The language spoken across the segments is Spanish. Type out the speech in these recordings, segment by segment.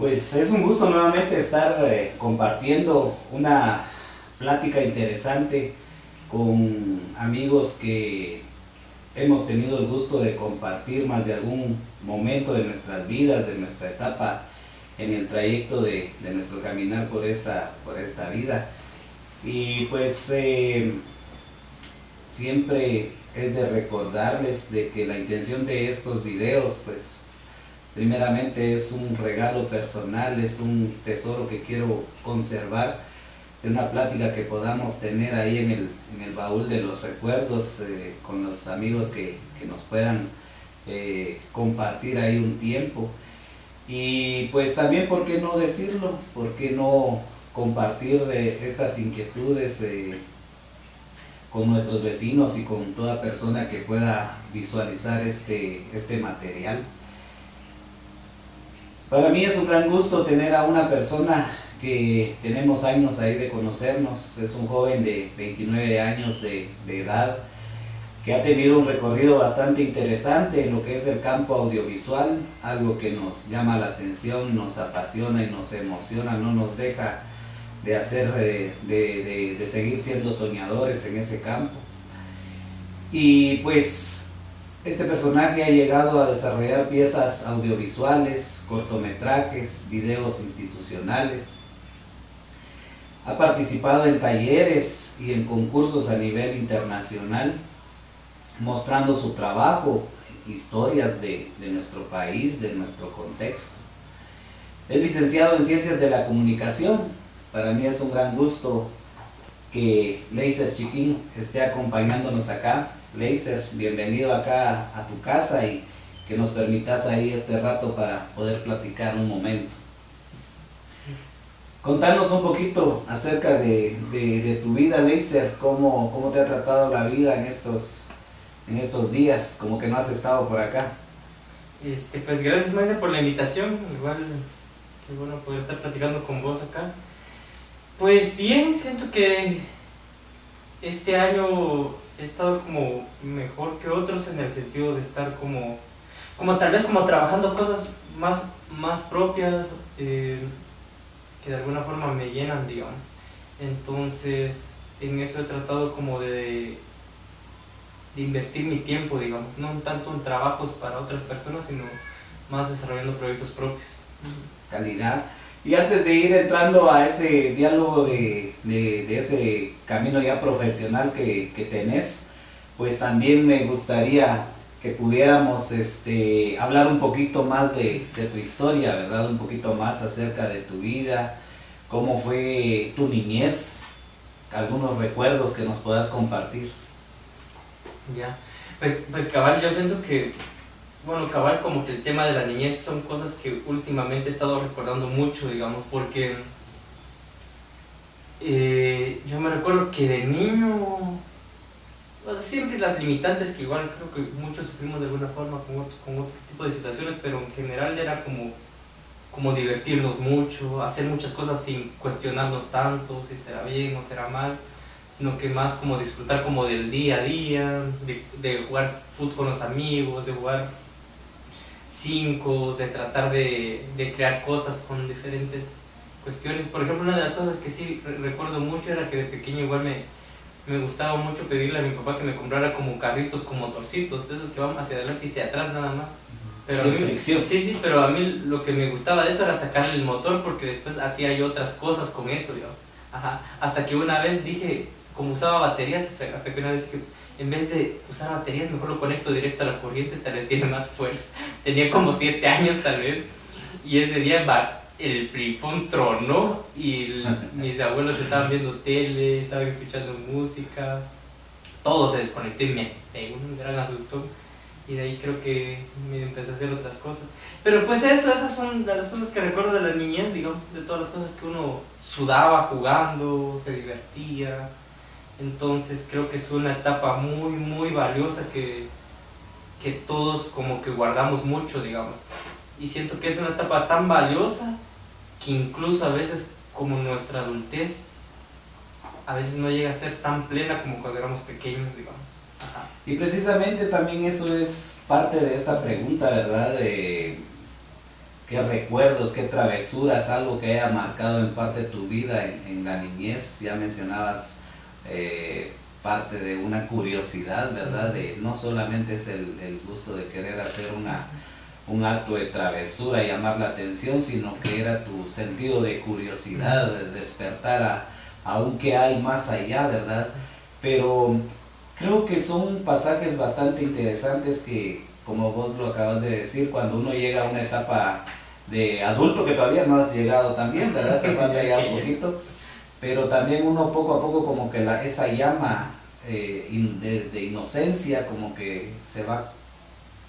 Pues es un gusto nuevamente estar compartiendo una plática interesante con amigos que hemos tenido el gusto de compartir más de algún momento de nuestras vidas, de nuestra etapa en el trayecto de nuestro caminar por esta vida. Y pues siempre es de recordarles de que la intención de estos videos pues primeramente es un regalo personal, es un tesoro que quiero conservar, de una plática que podamos tener ahí en el baúl de los recuerdos con los amigos que nos puedan compartir ahí un tiempo. Y pues también, ¿por qué no decirlo? ¿Por qué no compartir estas inquietudes con nuestros vecinos y con toda persona que pueda visualizar este material? Para mí es un gran gusto tener a una persona que tenemos años ahí de conocernos. Es un joven de 29 años de edad que ha tenido un recorrido bastante interesante en lo que es el campo audiovisual, algo que nos llama la atención, nos apasiona y nos emociona, no nos deja de hacer, de seguir siendo soñadores en ese campo. Y pues este personaje ha llegado a desarrollar piezas audiovisuales, cortometrajes, videos institucionales. Ha participado en talleres y en concursos a nivel internacional, mostrando su trabajo, historias de nuestro país, de nuestro contexto. Es licenciado en Ciencias de la Comunicación. Para mí es un gran gusto que Leiser Chiquín esté acompañándonos acá. Leiser, bienvenido acá a tu casa y que nos permitas ahí este rato para poder platicar un momento. Contanos un poquito acerca de tu vida, Leiser, cómo te ha tratado la vida en estos días, como que no has estado por acá. Pues gracias, Maida, por la invitación. Igual, qué bueno poder estar platicando con vos acá. Pues bien, siento que este año he estado como mejor que otros en el sentido de estar como tal vez como trabajando cosas más propias, que de alguna forma me llenan, digamos. Entonces, en eso he tratado como de invertir mi tiempo, digamos, no tanto en trabajos para otras personas, sino más desarrollando proyectos propios. Calidad. Y antes de ir entrando a ese diálogo de ese camino ya profesional que tenés, pues también me gustaría que pudiéramos hablar un poquito más de tu historia, ¿verdad? Un poquito más acerca de tu vida, cómo fue tu niñez, algunos recuerdos que nos puedas compartir. Ya, pues cabal, yo siento que, bueno, cabal, como que el tema de la niñez son cosas que últimamente he estado recordando mucho, digamos, porque yo me recuerdo que de niño, pues, siempre las limitantes que igual creo que muchos sufrimos de alguna forma con otro tipo de situaciones, pero en general era como divertirnos mucho, hacer muchas cosas sin cuestionarnos tanto, si será bien o será mal, sino que más como disfrutar como del día a día, de jugar fútbol con los amigos, de jugar 5, de tratar de crear cosas con diferentes cuestiones. Por ejemplo, una de las cosas que sí recuerdo mucho era que de pequeño igual me gustaba mucho pedirle a mi papá que me comprara como carritos con motorcitos, de esos que van hacia adelante y hacia atrás nada más. Pero a mí, sí, pero a mí lo que me gustaba de eso era sacarle el motor, porque después hacía yo otras cosas con eso, yo. Ajá. Hasta que una vez dije, como usaba baterías, hasta que una vez dije, en vez de usar baterías, mejor lo conecto directo a la corriente, tal vez tiene más fuerza. Tenía como 7 años tal vez, y ese día el plifón tronó y mis abuelos estaban viendo tele, estaban escuchando música, todo se desconectó y me pegó un gran asustón. Y de ahí creo que me empecé a hacer otras cosas. Pero pues esas son de las cosas que recuerdo de la niñez, digamos, de todas las cosas que uno sudaba jugando, se divertía. Entonces creo que es una etapa muy valiosa que todos como que guardamos mucho, digamos. Y siento que es una etapa tan valiosa que incluso a veces como nuestra adultez a veces no llega a ser tan plena como cuando éramos pequeños, digamos. Ajá. Y precisamente también eso es parte de esta pregunta, ¿verdad? qué recuerdos, qué travesuras, algo que haya marcado en parte tu vida en la niñez. Ya mencionabas parte de una curiosidad, ¿verdad? De, no solamente es el gusto de querer hacer un acto de travesura y llamar la atención, sino que era tu sentido de curiosidad, de despertar a un qué hay más allá, ¿verdad? Pero creo que son pasajes bastante interesantes que, como vos lo acabas de decir, cuando uno llega a una etapa de adulto, que todavía no has llegado también, ¿verdad? Te falta ya un poquito, pero también uno poco a poco como que esa llama de inocencia como que se va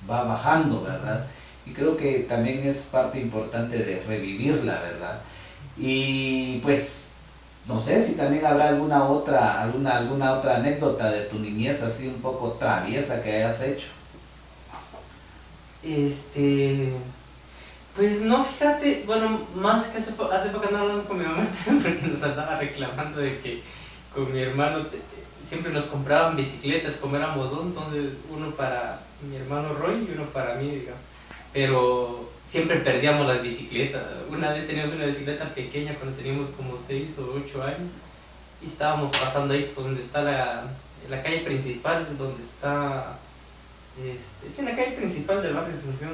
bajando, ¿verdad? Y creo que también es parte importante de revivirla, ¿verdad? Y pues no sé si también habrá alguna otra anécdota de tu niñez así un poco traviesa que hayas hecho. Pues no, fíjate, bueno, más que hace poco andaba hablando con mi mamá también porque nos andaba reclamando de que con mi hermano siempre nos compraban bicicletas, como éramos dos, entonces uno para mi hermano Roy y uno para mí, digamos. Pero siempre perdíamos las bicicletas. Una vez teníamos una bicicleta pequeña cuando teníamos como 6 o 8 años y estábamos pasando ahí por donde está la calle principal, donde está, es en la calle principal del barrio de Asunción.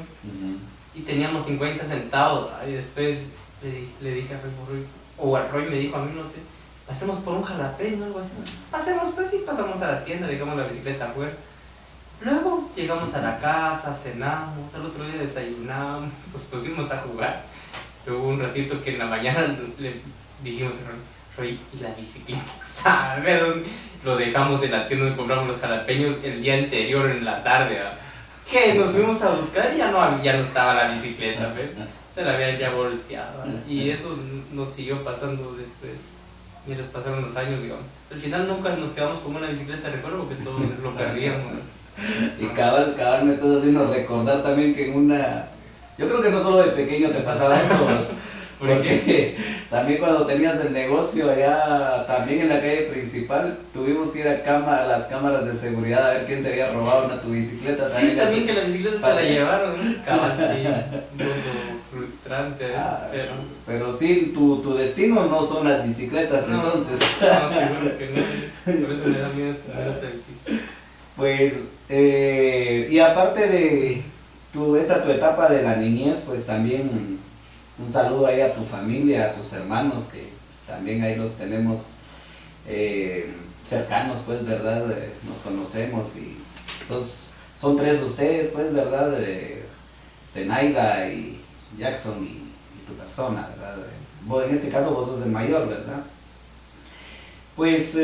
Y teníamos 50 centavos, y después le dije a Roy, o a Roy me dijo a mí, no sé, pasemos por un jalapeño o algo así. Pasemos pues y pasamos a la tienda, dejamos la bicicleta afuera. Luego llegamos a la casa, cenamos, al otro día desayunamos, nos pusimos a jugar. Luego un ratito que en la mañana le dijimos a Roy, ¿y la bicicleta? ¿Sabe dónde? Lo dejamos en la tienda donde compramos los jalapeños el día anterior en la tarde, ¿verdad? Que nos fuimos a buscar y ya no estaba la bicicleta, ¿ves? Se la habían ya bolseado, ¿verdad? Y eso nos siguió pasando después, mientras pasaron los años, digamos. Al final nunca nos quedamos con una bicicleta, recuerdo, porque todos lo perdíamos, ¿verdad? Y cabal me estás haciendo recordar también que yo creo que no solo de pequeño te pasaba eso, porque también cuando tenías el negocio allá, también en la calle principal, tuvimos que ir a las cámaras de seguridad a ver quién se había robado tu bicicleta. Sí, también que la bicicleta se la llevaron, ¿no? Cabal, sí, un poco frustrante, pero sí, tu destino no son las bicicletas, no, entonces. No, seguro que no, por eso me da miedo tener otra bicicleta. Pues, y aparte de tu etapa de la niñez, pues también un saludo ahí a tu familia, a tus hermanos, que también ahí los tenemos cercanos, pues, ¿verdad? Nos conocemos y son 3 ustedes, pues, ¿verdad? Zenaida y Jackson y tu persona, ¿verdad? Vos, en este caso vos sos el mayor, ¿verdad? Pues,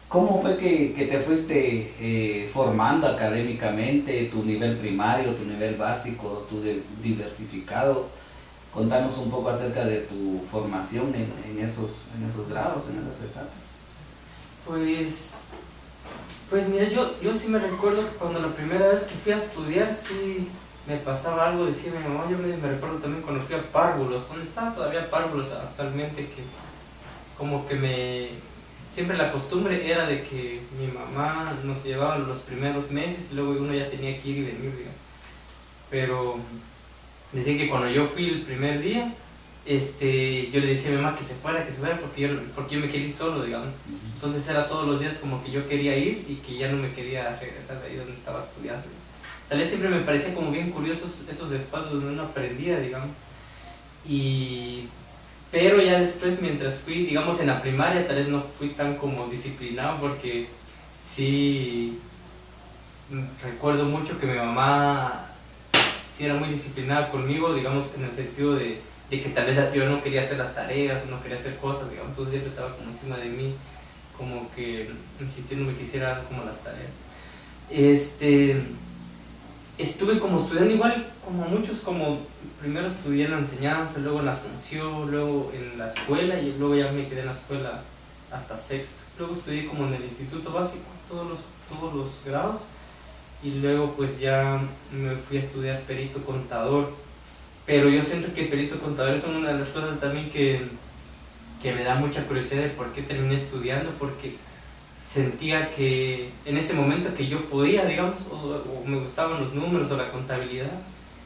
¿cómo fue que te fuiste formando académicamente, tu nivel primario, tu nivel básico, tu diversificado? Contanos un poco acerca de tu formación en esos grados, en esas etapas. Pues mira, yo sí me recuerdo que cuando la primera vez que fui a estudiar, sí me pasaba algo, decía mi mamá. Yo me recuerdo también cuando fui a Párvulos, donde está todavía Párvulos actualmente, que como que siempre la costumbre era de que mi mamá nos llevaba los primeros meses y luego uno ya tenía que ir y venir, digamos. Pero decía que cuando yo fui el primer día, yo le decía a mi mamá que se fuera, porque yo me quería ir solo, digamos. Entonces era todos los días como que yo quería ir y que ya no me quería regresar de ahí donde estaba estudiando. Tal vez siempre me parecía como bien curiosos esos espacios donde uno aprendía, digamos. Pero ya después, mientras fui, digamos, en la primaria, tal vez no fui tan como disciplinado, porque sí recuerdo mucho que mi mamá sí era muy disciplinada conmigo, digamos, en el sentido de que tal vez yo no quería hacer las tareas, no quería hacer cosas, digamos, entonces siempre estaba como encima de mí, como que insistiéndome que hiciera como las tareas. Estuve como estudiando igual como muchos, como primero estudié en la enseñanza, luego en la Asunción, luego en la escuela y luego ya me quedé en la escuela hasta sexto. Luego estudié como en el instituto básico, todos los grados, y luego pues ya me fui a estudiar perito contador. Pero yo siento que perito contador es una de las cosas también que me da mucha curiosidad de por qué terminé estudiando, porque sentía que en ese momento que yo podía, digamos, o me gustaban los números o la contabilidad.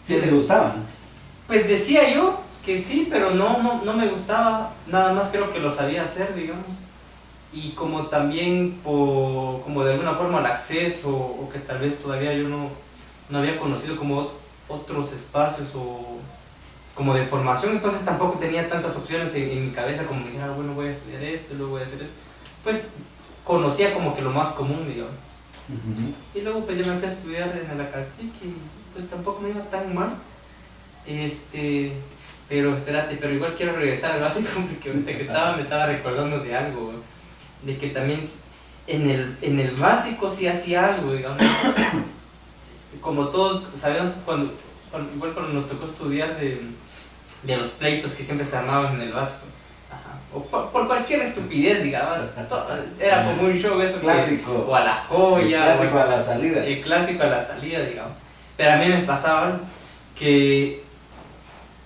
¿Sí te gustaban? Pues decía yo que sí, pero no me gustaba, nada más creo que lo sabía hacer, digamos. Y como también como de alguna forma el acceso, o que tal vez todavía yo no había conocido como otros espacios o como de formación, entonces tampoco tenía tantas opciones en mi cabeza como de, bueno, voy a estudiar esto y luego voy a hacer esto. Pues conocía como que lo más común, digamos. Y luego pues yo me fui a estudiar en el Acatic y pues tampoco me iba tan mal. Pero espérate, pero igual quiero regresar al básico porque ahorita que me estaba recordando de algo, de que también en el básico sí hacía algo, digamos. Como todos sabemos, igual cuando nos tocó estudiar de los pleitos que siempre se armaban en el básico. Ajá. O por cualquier estupidez, digamos. Era como un show eso. Clásico. O a la joya. El clásico a la salida. El clásico a la salida, digamos. Pero a mí me pasaba que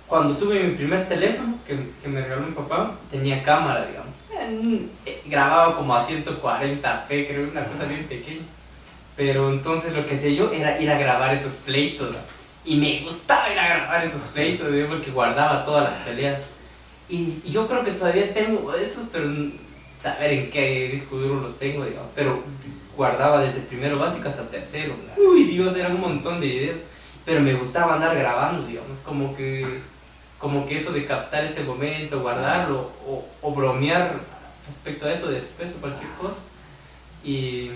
cuando tuve mi primer teléfono, que me regaló mi papá, tenía cámara, digamos. Grababa como a 140p, creo, una cosa bien pequeña. Pero entonces lo que hacía yo era ir a grabar esos pleitos. Y me gustaba ir a grabar esos pleitos, porque guardaba todas las peleas. Y yo creo que todavía tengo esos, pero saber en qué disco duro los tengo, digamos. Pero guardaba desde primero básico hasta tercero. Uy, Dios, era un montón de videos. Pero me gustaba andar grabando, digamos. Como que eso de captar ese momento, guardarlo o bromear respecto a eso después o cualquier cosa. Y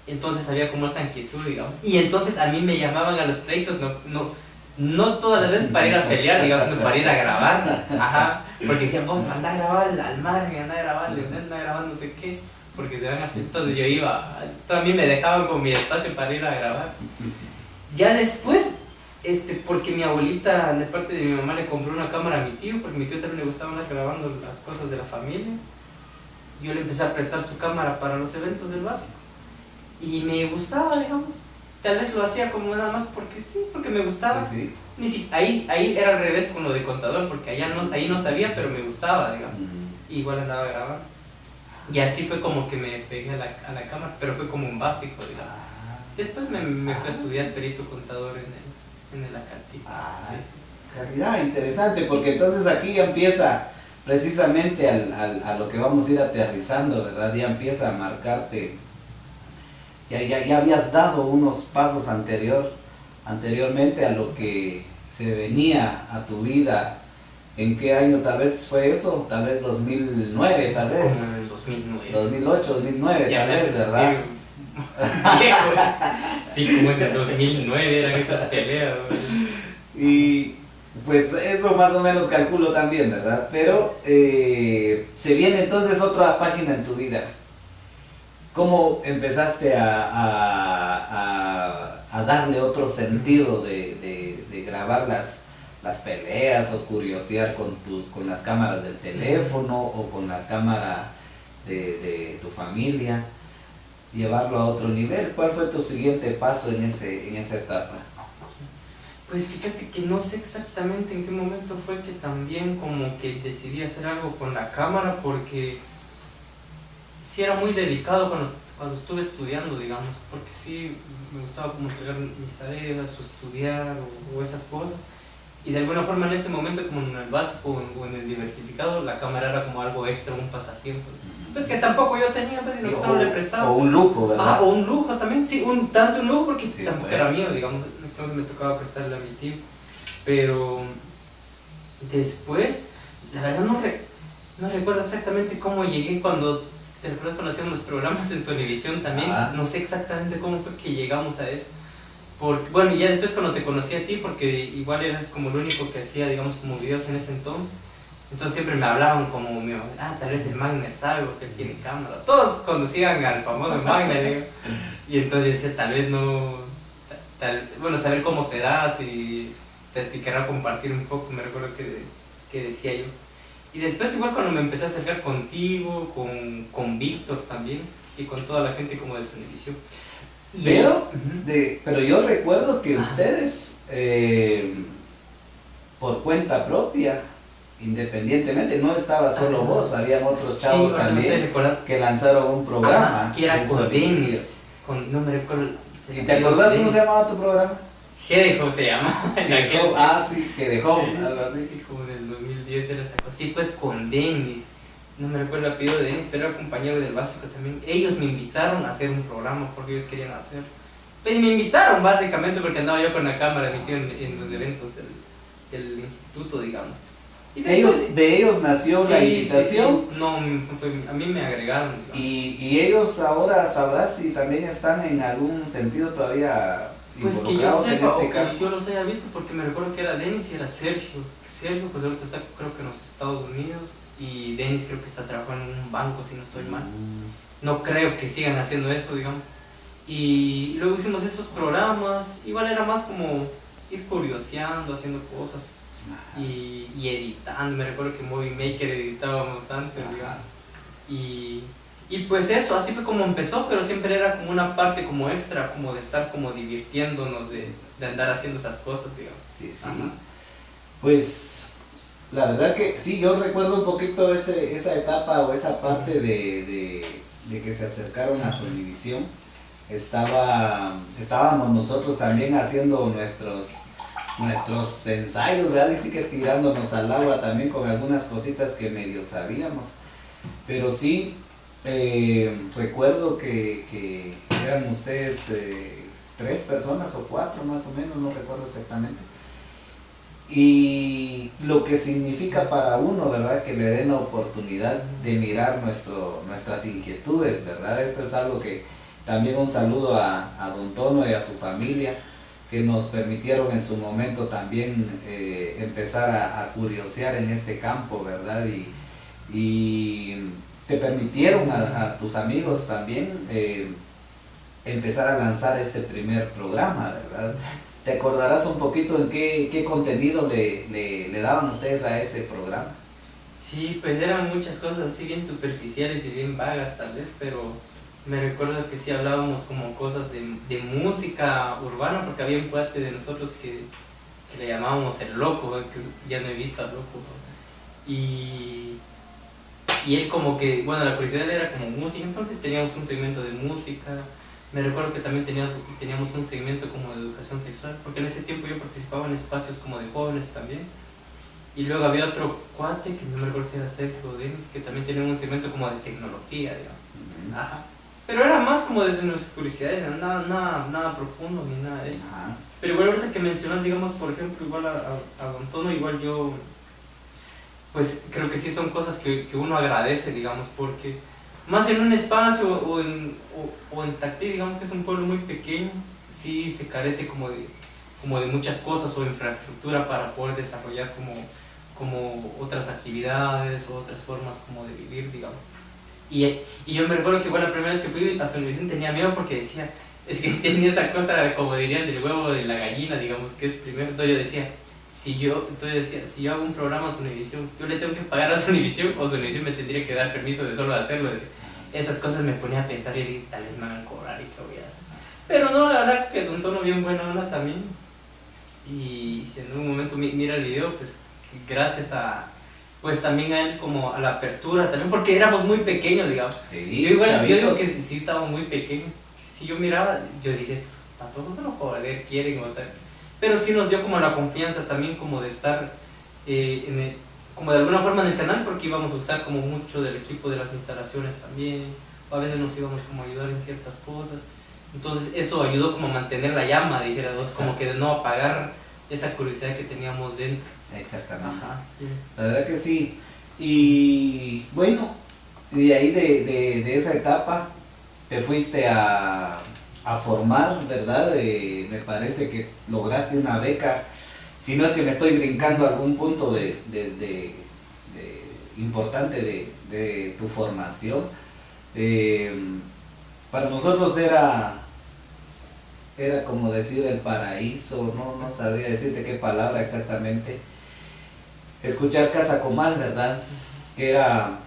entonces había como esa inquietud, digamos. Y entonces a mí me llamaban a los pleitos, no todas las veces para ir a pelear, digamos, sino para ir a grabar. Ajá. Porque decían, vos anda a grabar al Marvin, anda a grabar Leonel, anda a grabar no sé qué. Porque se van a... Entonces yo iba, a mí me dejaban con mi espacio para ir a grabar. Ya después, porque mi abuelita, de parte de mi mamá, le compró una cámara a mi tío, porque a mi tío también le gustaba andar grabando las cosas de la familia. Yo le empecé a prestar su cámara para los eventos del básico. Y me gustaba, digamos. Tal vez lo hacía como nada más porque sí, porque me gustaba. Sí. Ahí era al revés con lo de contador, porque ahí no sabía, pero me gustaba, digamos. Igual andaba grabando. Y así fue como que me pegué a la cámara, pero fue como un básico, digamos. Después me fui a estudiar perito contador en el Acatic. Calidad, interesante, porque entonces aquí ya empieza precisamente a lo que vamos a ir aterrizando, ¿verdad? Ya empieza a marcarte. Ya habías dado unos pasos anteriormente a lo que se venía a tu vida. ¿En qué año tal vez fue eso? Tal vez 2009, tal vez. Como en el 2009. 2008, 2009, tal vez, ¿verdad? Viejos. Sí, como en el 2009 eran esas peleas. Y pues eso más o menos calculo también, ¿verdad? Pero se viene entonces otra página en tu vida. ¿Cómo empezaste a darle otro sentido de grabar las peleas o curiosear con las cámaras del teléfono o con la cámara de tu familia? Llevarlo a otro nivel. ¿Cuál fue tu siguiente paso en esa etapa? Pues fíjate que no sé exactamente en qué momento fue que también como que decidí hacer algo con la cámara, porque sí era muy dedicado cuando estuve estudiando, digamos, porque sí me gustaba como entregar mis tareas o estudiar o esas cosas. Y de alguna forma en ese momento, como en el básico o en el diversificado, la cámara era como algo extra, un pasatiempo. Pues que tampoco yo tenía, pues, sino que solo le prestaba. O un lujo, ¿verdad? O un lujo también, sí, tanto un lujo porque sí, tampoco pues. era mío, digamos, entonces me tocaba prestarle a mi tío. Pero después, la verdad no recuerdo exactamente cómo llegué cuando, te recuerdas cuando hacíamos los programas en Sonivisión también, no sé exactamente cómo fue que llegamos a eso. Porque, bueno, y ya después cuando te conocí a ti, porque igual eras como el único que hacía, digamos, como videos en ese entonces. Entonces siempre me hablaban como, tal vez el Magner sabe porque él tiene cámara. Todos conocían al famoso Magner, digo. Y entonces decía, tal vez no, bueno, saber cómo será, si querrá compartir un poco, me recuerdo que decía yo. Y después igual cuando me empecé a acercar contigo, con Víctor también, y con toda la gente como de Sonivisión. Pero yo recuerdo que ustedes, por cuenta propia, independientemente, no estaba solo vos, habían otros chavos también que lanzaron un programa. Que era con Denis, no me recuerdo. ¿Y te acordás cómo se llamaba tu programa? G se llama. Sí, que dejó, sí, algo así. Sí, como en el 2010 era esa cosa. Sí, pues con Denis. No me recuerdo el apellido de Denis, pero era compañero del básico también. Ellos me invitaron a hacer un programa porque ellos querían hacer. Pues me invitaron básicamente porque andaba yo con la cámara metido en los eventos del instituto, digamos. Y después, De ellos nació la invitación. Sí. No, a mí me agregaron. Y ellos ahora sabrás si también están en algún sentido todavía pues involucrados que yo sepa, en este o campo. que yo los haya visto, porque me recuerdo que era Denis y era Sergio. Sergio pues ahorita está creo que en los Estados Unidos y Denis creo que está trabajando en un banco si no estoy mal. No creo que sigan haciendo eso, digamos. Y luego hicimos esos programas, igual era más como ir curioseando, haciendo cosas y editando. Me recuerdo que en Movie Maker editábamos antes, digamos. Y pues eso, así fue como empezó, pero siempre era como una parte como extra, como de estar como divirtiéndonos, de andar haciendo esas cosas, digamos. Sí, sí. Ajá. Pues la verdad que sí, yo recuerdo un poquito esa etapa o esa parte de que se acercaron a Sonivisión. Estábamos nosotros también haciendo nuestros ensayos, ¿verdad? Y sí que tirándonos al agua también con algunas cositas que medio sabíamos. Pero sí, recuerdo que eran ustedes 3 personas o 4 más o menos, no recuerdo exactamente. Y lo que significa para uno, ¿verdad? Que le den la oportunidad de mirar nuestras inquietudes, ¿verdad? Esto es algo que también un saludo a don Tono y a su familia, que nos permitieron en su momento también empezar a curiosear en este campo, ¿verdad? Y te permitieron a tus amigos también empezar a lanzar este primer programa, ¿verdad? ¿Te acordarás un poquito en qué contenido le daban ustedes a ese programa? Sí, pues eran muchas cosas así bien superficiales y bien vagas tal vez, pero me recuerdo que sí hablábamos como cosas de música urbana, porque había un cuate de nosotros que le llamábamos el loco, que ya no he visto al loco, ¿no? Y él como que, bueno, la curiosidad era como música, entonces teníamos un segmento de música. Me recuerdo que también teníamos un segmento como de educación sexual, porque en ese tiempo yo participaba en espacios como de jóvenes también. Y luego había otro cuate, que no me recuerdo si era Sergio o Denis, que también tenía un segmento como de tecnología, digamos. Ajá. Pero era más como desde nuestras curiosidades, nada profundo ni nada de eso. Ajá. Pero igual ahorita que mencionas, digamos, por ejemplo, igual a Don Tono, igual yo, pues creo que sí son cosas que uno agradece, digamos, porque más en un espacio o en Tactí, digamos que es un pueblo muy pequeño, sí se carece como de muchas cosas o infraestructura para poder desarrollar como otras actividades o otras formas como de vivir, digamos. Y yo me recuerdo que igual la primera vez que fui a Sonivisión tenía miedo porque decía, es que tenía esa cosa como dirían del huevo de la gallina, digamos, que es primero. Entonces yo decía, si yo hago un programa a Sonivisión, yo le tengo que pagar a Sonivisión o Sonivisión me tendría que dar permiso de solo hacerlo. Decía. Esas cosas me ponía a pensar y decía, tal vez me hagan cobrar y qué voy a hacer. Pero no, la verdad que Don Tono bien buena onda también. Y si en un momento mira el video, pues gracias pues también a él como a la apertura también, porque éramos muy pequeños, digamos. Sí, Yo digo que sí estábamos muy pequeños. Si yo miraba, yo dije, estos patojos se lo joder quieren, o sea. Pero sí nos dio como la confianza también como de estar como de alguna forma en el canal, porque íbamos a usar como mucho del equipo de las instalaciones también, o a veces nos íbamos como a ayudar en ciertas cosas. Entonces eso ayudó como a mantener la llama, dijera dos, como que de no apagar esa curiosidad que teníamos dentro. Exactamente. Ajá. La verdad que sí. Y bueno, de ahí de esa etapa te fuiste a formar, ¿verdad? Me parece que lograste una beca, si no es que me estoy brincando algún punto importante de tu formación. Para nosotros era como decir el paraíso, no sabría decirte qué palabra exactamente. Escuchar Casa Comal, ¿verdad? Que era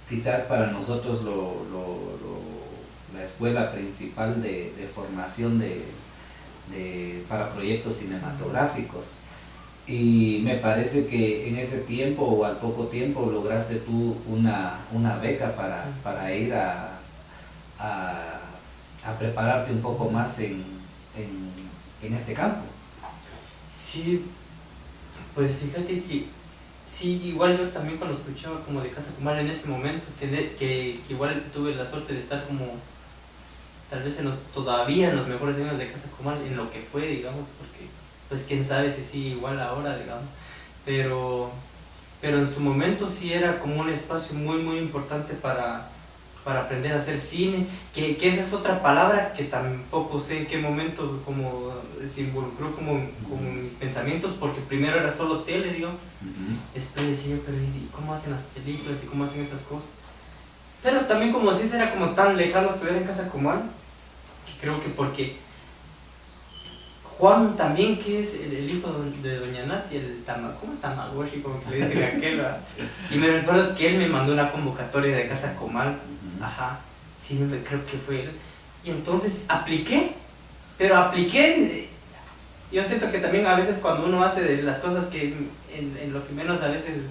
quizás para nosotros la escuela principal de formación para proyectos cinematográficos. Y me parece que en ese tiempo o al poco tiempo lograste tú una beca para ir a prepararte un poco más en este campo. Sí, pues fíjate que sí, igual yo también cuando escuchaba como de Casa Comal en ese momento, que igual tuve la suerte de estar como tal vez todavía en los mejores años de Casa Comal, en lo que fue, digamos, porque pues quién sabe si sí igual ahora, digamos, pero, pero en su momento sí era como un espacio muy muy importante para aprender a hacer cine, que esa es otra palabra que tampoco sé en qué momento como se involucró como en mis pensamientos, porque primero era solo tele, digo, después decía, pero ¿y cómo hacen las películas y cómo hacen esas cosas? Pero también como si era como tan lejano estudiar en Casa Comal, que creo que porque Juan también, que es el hijo de Doña Nati, ¿cómo Tamagotchi? Como que le dicen a aquel, ¿verdad? Y me recuerdo que él me mandó una convocatoria de Casa Comal. Ajá, sí, creo que fue él. Y entonces apliqué, pero apliqué. Yo siento que también a veces cuando uno hace de las cosas que en lo que menos a veces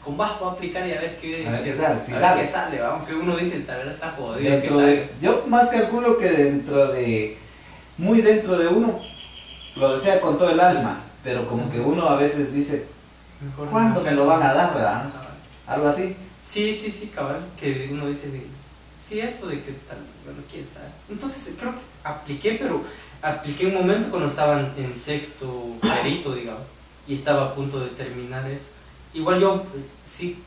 con bajo aplicar y a ver qué sale, si sale. Qué sale, aunque uno dice, tal vez está jodido. Yo más calculo que muy dentro de uno, lo desea con todo el alma, pero como que uno a veces dice, mejor ¿cuándo me lo van a dar, verdad? Algo así. Sí, cabal, que uno dice, sí, eso de que tal, bueno, quién sabe. Entonces creo que apliqué, pero apliqué un momento cuando estaba en sexto perito, digamos, y estaba a punto de terminar eso. Igual yo, sí,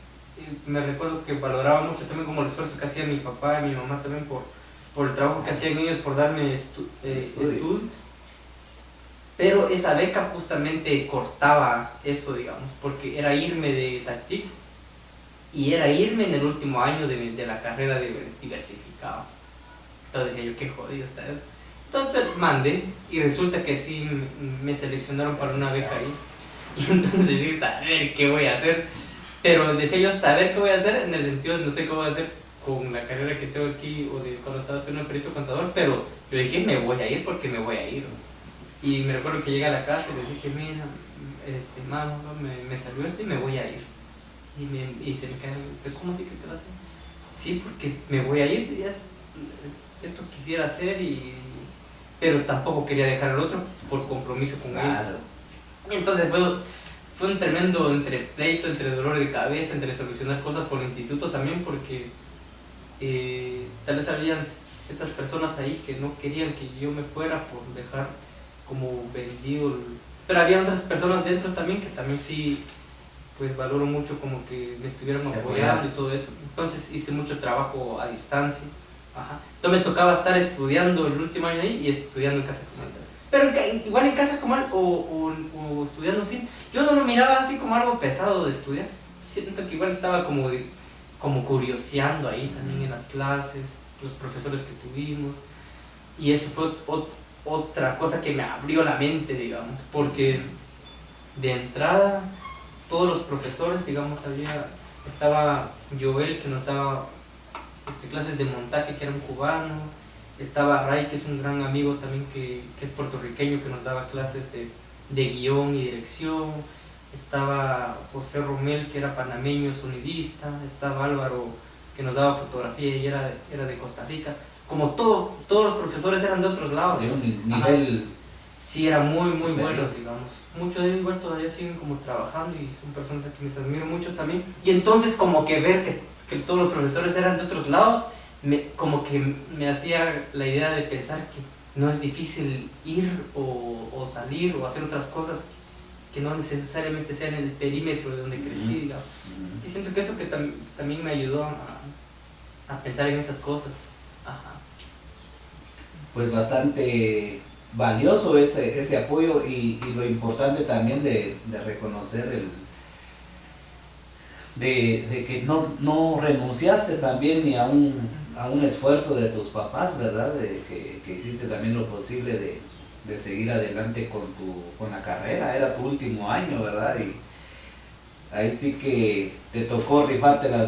me recuerdo que valoraba mucho también como el esfuerzo que hacía mi papá y mi mamá también por el trabajo que hacían ellos, por darme estudio. Pero esa beca justamente cortaba eso, digamos, porque era irme de Tactic y era irme en el último año de la carrera de diversificado. Entonces decía yo, qué jodido está eso. Entonces mandé y resulta que sí me seleccionaron para una beca ahí. Y entonces dije, a ver qué voy a hacer. Pero decía yo, saber qué voy a hacer en el sentido de no sé qué voy a hacer con la carrera que tengo aquí o de cuando estaba haciendo el perito contador, pero yo dije, me voy a ir porque me voy a ir. Y me recuerdo que llegué a la casa y les dije, mira, mamá, me salió esto y me voy a ir. Y se me cae, ¿cómo así que te vas a ir? Sí, porque me voy a ir, esto quisiera hacer, pero tampoco quería dejar el otro por compromiso con él. Y entonces fue un tremendo entre pleito, entre dolor de cabeza, entre solucionar cosas por el instituto también, porque tal vez habían ciertas personas ahí que no querían que yo me fuera por dejar como vendido, pero había otras personas dentro también que también sí, pues valoro mucho como que me estuvieron apoyando y todo eso. Entonces hice mucho trabajo a distancia. Ajá. Entonces me tocaba estar estudiando el último año ahí y estudiando en Casa Comal. Pero igual en Casa Comal o estudiando cine, yo no lo miraba así como algo pesado de estudiar. Siento que igual estaba como curioseando ahí también en las clases, los profesores que tuvimos. Y eso fue otra cosa que me abrió la mente, digamos, porque de entrada todos los profesores, digamos, estaba Joel, que nos daba clases de montaje, que era un cubano, estaba Ray, que es un gran amigo también que es puertorriqueño, que nos daba clases de guión y dirección, estaba José Romel, que era panameño, sonidista, estaba Álvaro, que nos daba fotografía y era de Costa Rica. Como todos los profesores eran de otros lados. De un nivel... Sí, eran muy buenos, digamos. Muchos de ellos igual todavía siguen como trabajando y son personas a quienes admiro mucho también. Y entonces como que ver que todos los profesores eran de otros lados, como que me hacía la idea de pensar que no es difícil ir o salir o hacer otras cosas que no necesariamente sean en el perímetro de donde crecí, digamos. Y siento que eso que también me ayudó a pensar en esas cosas. Ajá. Pues bastante valioso ese apoyo y lo importante también de reconocer de que no renunciaste también ni a un esfuerzo de tus papás, ¿verdad? De que hiciste también lo posible de seguir adelante con la carrera. Era tu último año, ¿verdad? Y ahí sí que te tocó rifártela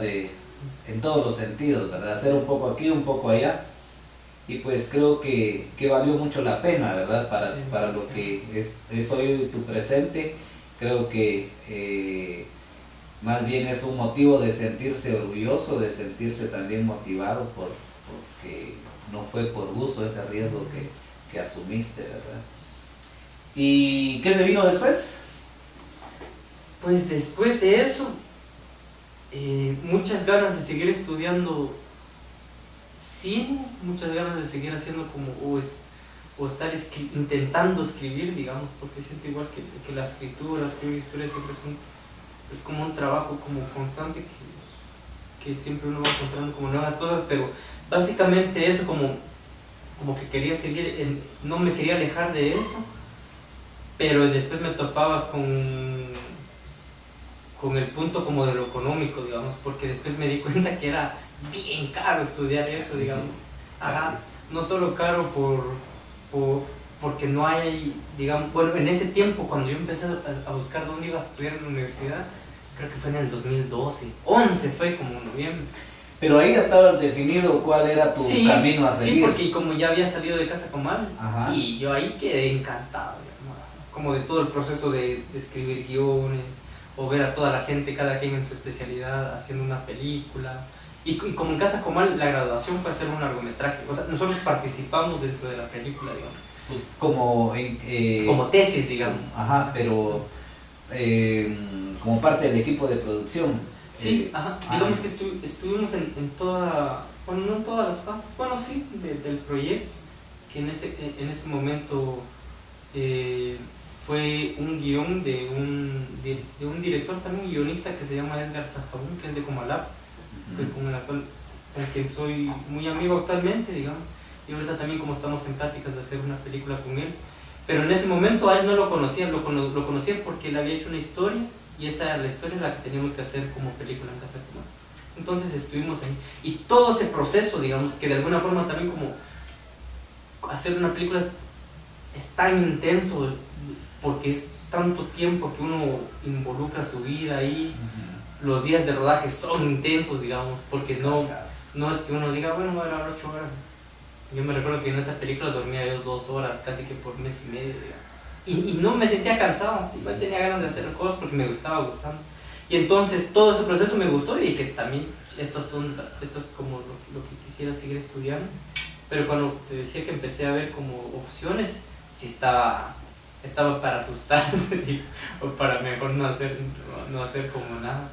en todos los sentidos, ¿verdad? Hacer un poco aquí, un poco allá. Y pues creo que valió mucho la pena, ¿verdad? Para lo que es hoy tu presente. Creo que más bien es un motivo de sentirse orgulloso, de sentirse también motivado porque no fue por gusto ese riesgo que asumiste, ¿verdad? ¿Y qué se vino después? Pues después de eso, muchas ganas de seguir estudiando cine, muchas ganas de seguir haciendo como, o estar intentando escribir, digamos, porque siento igual que la escritura, escribir historias siempre es como un trabajo como constante que siempre uno va encontrando como nuevas cosas, pero básicamente eso como que quería seguir, no me quería alejar de eso, pero después me topaba con el punto como de lo económico, digamos, porque después me di cuenta que era bien caro estudiar eso, digamos. Ajá, no solo caro porque no hay, digamos, bueno, en ese tiempo cuando yo empecé a buscar dónde iba a estudiar en la universidad, creo que fue en el 2012, 11 fue como noviembre. Pero ahí ya estabas definido cuál era tu camino a seguir. Sí, porque como ya había salido de Casa Comal, ajá, y yo ahí quedé encantado, digamos, como de todo el proceso de escribir guiones, o ver a toda la gente, cada quien en su especialidad, haciendo una película. Y como en Casa Comal, la graduación fue hacer un largometraje. O sea, nosotros participamos dentro de la película, digamos. Pues como como tesis, digamos. Ajá, pero como parte del equipo de producción. Sí, ajá. Digamos que estuvimos en toda, bueno, no en todas las fases, bueno, sí, del proyecto, que en ese momento fue un guión de un director también, un guionista que se llama Edgar Zafabún, que es de Comalap, con quien soy muy amigo actualmente, digamos, y ahorita también como estamos en pláticas de hacer una película con él, pero en ese momento a él no lo conocía, lo conocía porque él había hecho una historia, y esa era la historia la que teníamos que hacer como película en Casa Comal. Entonces estuvimos ahí, y todo ese proceso, digamos, que de alguna forma también como hacer una película es tan intenso, porque es tanto tiempo que uno involucra su vida ahí. Los días de rodaje son intensos, digamos, porque no es que uno diga, bueno, voy a grabar 8 horas. Yo me recuerdo que en esa película dormía yo 2 horas, casi que por mes y medio, y no me sentía cansado, igual tenía ganas de hacer cosas porque me estaba gustando. Y entonces todo ese proceso me gustó y dije, también esto es como lo que quisiera seguir estudiando. Pero cuando te decía que empecé a ver como opciones, sí estaba para asustarse o para mejor no hacer como nada.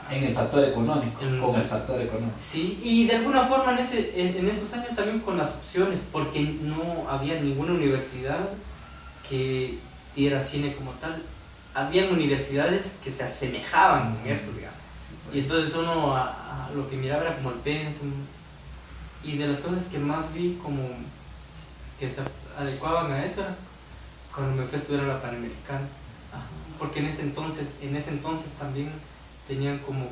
En el factor económico, con el factor económico. Sí, y de alguna forma en esos años también con las opciones, porque no había ninguna universidad que diera cine como tal. Habían universidades que se asemejaban en eso, digamos. Sí, pues. Y entonces uno a lo que miraba era como el pensum, y de las cosas que más vi como que se adecuaban a eso era cuando me fui a estudiar a la Panamericana. Porque en ese entonces también tenían como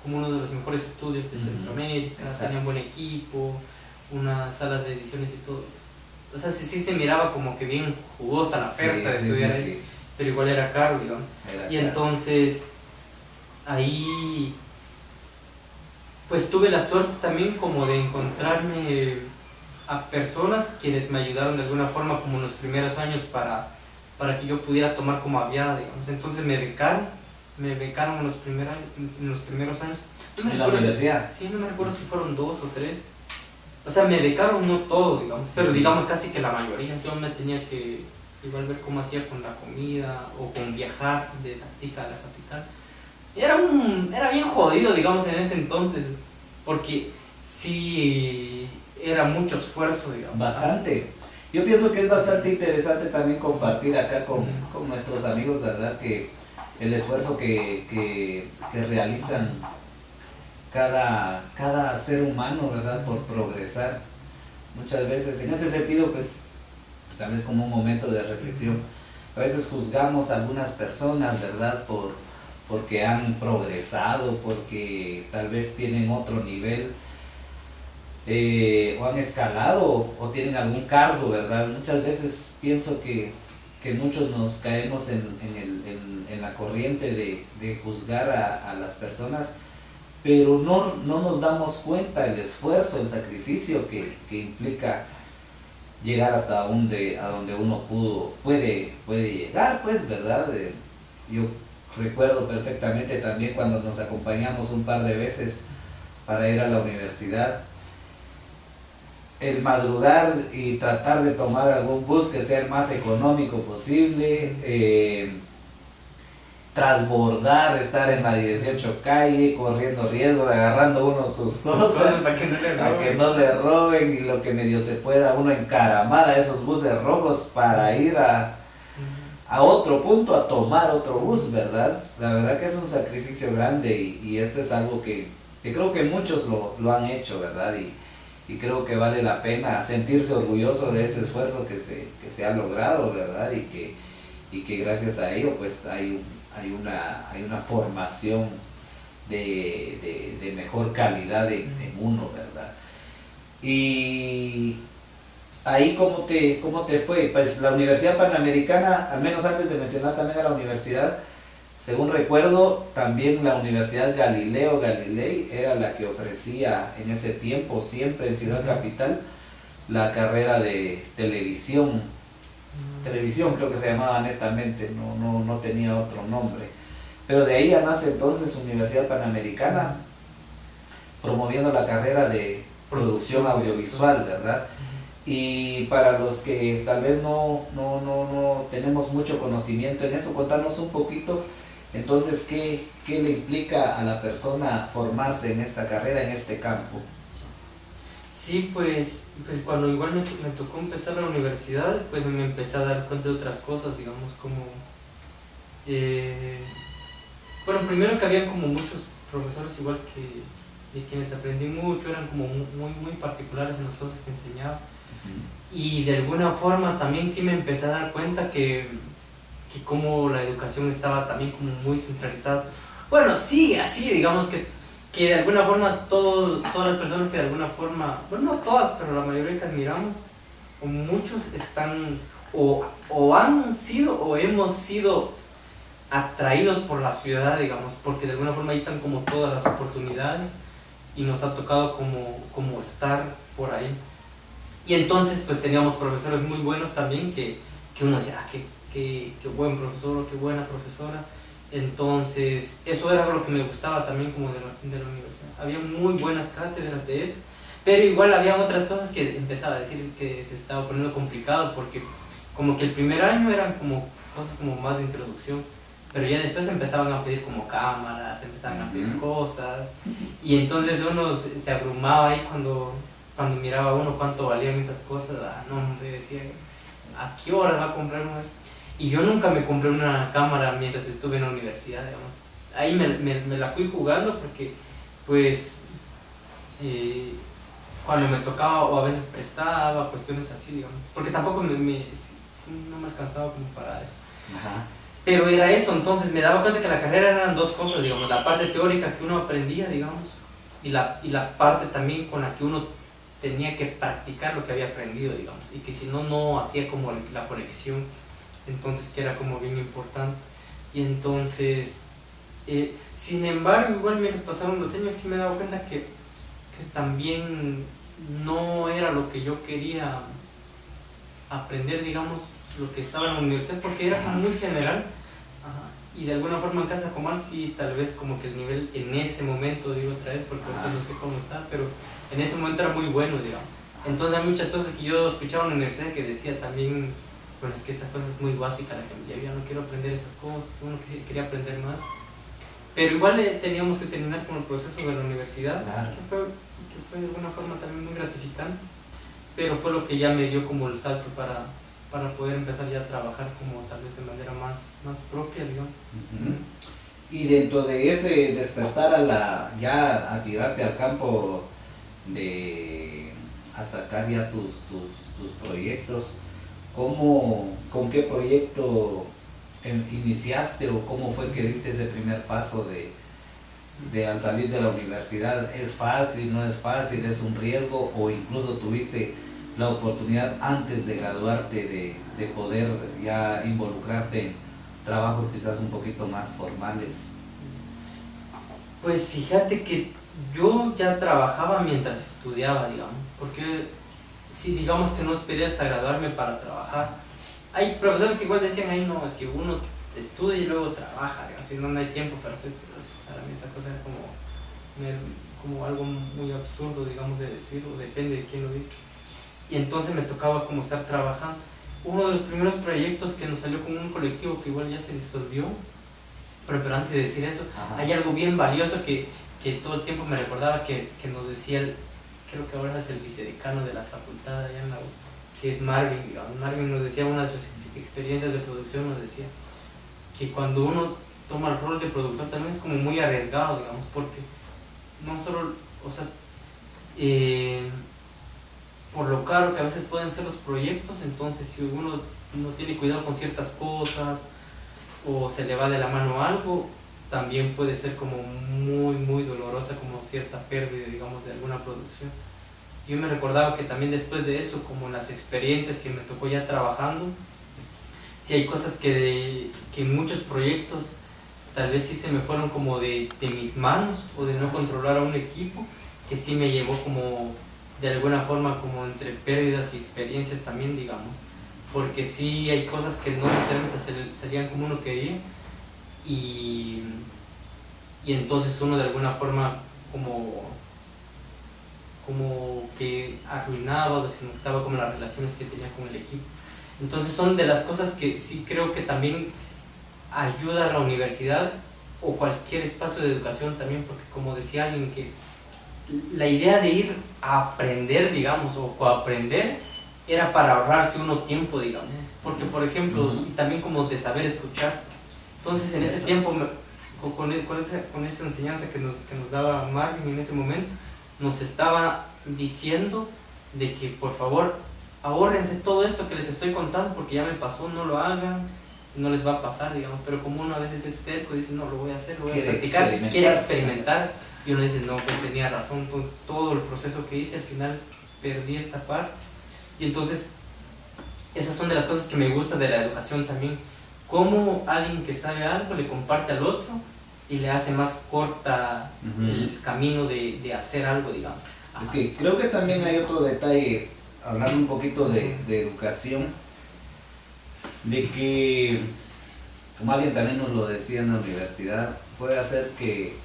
uno de los mejores estudios de Centroamérica, tenían buen equipo, unas salas de ediciones y todo. O sea, sí se miraba como que bien jugosa la oferta de estudiar ahí, pero igual era caro, digamos. Entonces, ahí pues tuve la suerte también como de encontrarme a personas quienes me ayudaron de alguna forma como en los primeros años para que yo pudiera tomar como aviada, digamos. Entonces me becaron en los primeros años. ¿En la universidad? Sí, no me recuerdo si fueron 2 o 3. O sea, me becaron no todo, digamos, pero digamos casi que la mayoría. Yo me tenía que igual ver cómo hacía con la comida o con viajar de Tactica a la capital. Era bien jodido, digamos, en ese entonces, porque sí era mucho esfuerzo, digamos. Bastante. Yo pienso que es bastante interesante también compartir acá con nuestros amigos, ¿verdad? Que el esfuerzo que realizan cada ser humano, ¿verdad? Por progresar. Muchas veces, en este sentido, pues, tal vez como un momento de reflexión, a veces juzgamos a algunas personas, ¿verdad? Porque han progresado, porque tal vez tienen otro nivel, o han escalado, o tienen algún cargo, ¿verdad? Muchas veces pienso que muchos nos caemos en la corriente de juzgar a las personas, pero no nos damos cuenta el esfuerzo, el sacrificio que implica llegar hasta a donde uno puede llegar, pues, ¿verdad? Yo recuerdo perfectamente también cuando nos acompañamos un par de veces para ir a la universidad. el madrugar y tratar de tomar algún bus que sea el más económico posible, transbordar, estar en la 18 calle, corriendo riesgo, agarrando uno sus cosas para que no le roben y lo que medio se pueda uno encaramar a esos buses rojos para ir a otro punto, a tomar otro bus, ¿verdad? La verdad que es un sacrificio grande y esto es algo que creo que muchos lo han hecho, ¿verdad? Y creo que vale la pena sentirse orgulloso de ese esfuerzo que se ha logrado, ¿verdad? Y que gracias a ello pues hay una formación de mejor calidad en uno, ¿verdad? Y ahí ¿cómo te fue? Pues la Universidad Panamericana, al menos antes de mencionar también a la universidad, según recuerdo, también la Universidad Galileo Galilei era la que ofrecía en ese tiempo, siempre en Ciudad Capital, la carrera de televisión. Televisión creo que se llamaba netamente, no tenía otro nombre. Pero de ahí nace entonces Universidad Panamericana, promoviendo la carrera de producción audiovisual, ¿verdad? Y para los que tal vez no tenemos mucho conocimiento en eso, contanos un poquito, entonces, ¿qué le implica a la persona formarse en esta carrera, en este campo? Sí, pues cuando igual me tocó empezar la universidad, pues me empecé a dar cuenta de otras cosas, digamos, como... bueno, primero que había como muchos profesores igual que de quienes aprendí mucho, eran como muy particulares en las cosas que enseñaba. Y de alguna forma también sí me empecé a dar cuenta que como la educación estaba también como muy centralizada. Bueno, sí, así, digamos que de alguna forma todas las personas que de alguna forma, bueno, no todas, pero la mayoría que admiramos, o muchos están, o han sido, o hemos sido atraídos por la ciudad, digamos, porque de alguna forma ahí están como todas las oportunidades y nos ha tocado como estar por ahí. Y entonces pues teníamos profesores muy buenos también que uno decía, qué buen profesor o qué buena profesora. Entonces eso era lo que me gustaba también como de la universidad. Había muy buenas cátedras de eso, pero igual había otras cosas que empezaba a decir que se estaba poniendo complicado, porque como que el primer año eran como cosas como más de introducción, pero ya después empezaban a pedir como cámaras, empezaban a pedir cosas, y entonces uno se abrumaba ahí cuando miraba uno cuánto valían esas cosas. No, hombre, decía, ¿a qué hora va a comprar uno eso? Y yo nunca me compré una cámara mientras estuve en la universidad, digamos. Ahí me la fui jugando porque, pues, cuando me tocaba o a veces prestaba, cuestiones así, digamos. Porque tampoco no me alcanzaba como para eso. Ajá. Pero era eso, entonces me daba cuenta que la carrera eran dos cosas, digamos. La parte teórica que uno aprendía, digamos, y la parte también con la que uno tenía que practicar lo que había aprendido, digamos, y que si no hacía como la conexión, entonces que era como bien importante. Y entonces, sin embargo, igual mientras pasaron los años sí me he dado cuenta que también no era lo que yo quería aprender, digamos, lo que estaba en la universidad, porque era muy general. Ajá. Y de alguna forma en Casa Comal sí, tal vez como que el nivel en ese momento, digo otra vez, porque ahorita no sé cómo está, pero en ese momento era muy bueno, digamos. Entonces hay muchas cosas que yo escuchaba en la universidad que decía también, bueno, es que esta cosa es muy básica, la que yo no quiero aprender esas cosas, uno quería aprender más. Pero igual teníamos que terminar con el proceso de la universidad, claro, que fue de alguna forma también muy gratificante, pero fue lo que ya me dio como el salto para poder empezar ya a trabajar como tal vez de manera más propia, digamos. Y dentro de ese despertar a tirarte al campo a sacar ya tus proyectos, ¿con qué proyecto iniciaste o cómo fue que diste ese primer paso de al salir de la universidad? ¿Es fácil, no es fácil, es un riesgo o incluso tuviste la oportunidad antes de graduarte de poder ya involucrarte en trabajos quizás un poquito más formales? Pues fíjate que yo ya trabajaba mientras estudiaba, digamos, porque si digamos que no esperé hasta graduarme para trabajar. Hay profesores que igual decían, ahí no, es que uno estudia y luego trabaja, digamos, si no hay tiempo para hacer, pero para mí esa cosa era como algo muy absurdo, digamos, de decir, o depende de quién lo diga. y entonces me tocaba como estar trabajando. Uno de los primeros proyectos que nos salió con un colectivo que igual ya se disolvió, pero antes de decir eso, Ajá. hay algo bien valioso que todo el tiempo me recordaba que nos decía, creo que ahora es el vicedecano de la facultad allá en la U, que es Marvin, digamos. Marvin nos decía, una de sus experiencias de producción nos decía, que cuando uno toma el rol de productor también es como muy arriesgado, digamos, porque no solo, o sea, por lo caro que a veces pueden ser los proyectos, entonces si uno no tiene cuidado con ciertas cosas o se le va de la mano algo, también puede ser como muy dolorosa, como cierta pérdida, digamos, de alguna producción. Yo me recordaba que también después de eso, como las experiencias que me tocó ya trabajando, sí hay cosas que en muchos proyectos tal vez sí se me fueron como de mis manos o de no controlar a un equipo, que sí me llevó como de alguna forma como entre pérdidas y experiencias también, digamos, porque sí hay cosas que no necesariamente salían como uno quería y entonces uno de alguna forma como que arruinaba o desconectaba como las relaciones que tenía con el equipo. Entonces son de las cosas que sí creo que también ayuda a la universidad o cualquier espacio de educación también, porque como decía alguien, que la idea de ir a aprender, digamos, o coaprender, era para ahorrarse uno tiempo, digamos. Porque, por ejemplo, y también como de saber escuchar. Entonces, en ese tiempo, con esa enseñanza que nos daba Marvin en ese momento, nos estaba diciendo de que, por favor, ahórrense todo esto que les estoy contando, porque ya me pasó, no lo hagan, no les va a pasar, digamos. Pero como uno a veces es terco y dice, no, lo voy a hacer, lo voy a practicar, quiere experimentar, y uno dice, no, pues tenía razón. Entonces, todo el proceso que hice, al final perdí esta parte. Y entonces, esas son de las cosas que me gusta de la educación también. Cómo alguien que sabe algo le comparte al otro y le hace más corta el camino de hacer algo, digamos. Es que creo que también hay otro detalle, hablando un poquito de educación, de que, como alguien también nos lo decía en la universidad, puede hacer que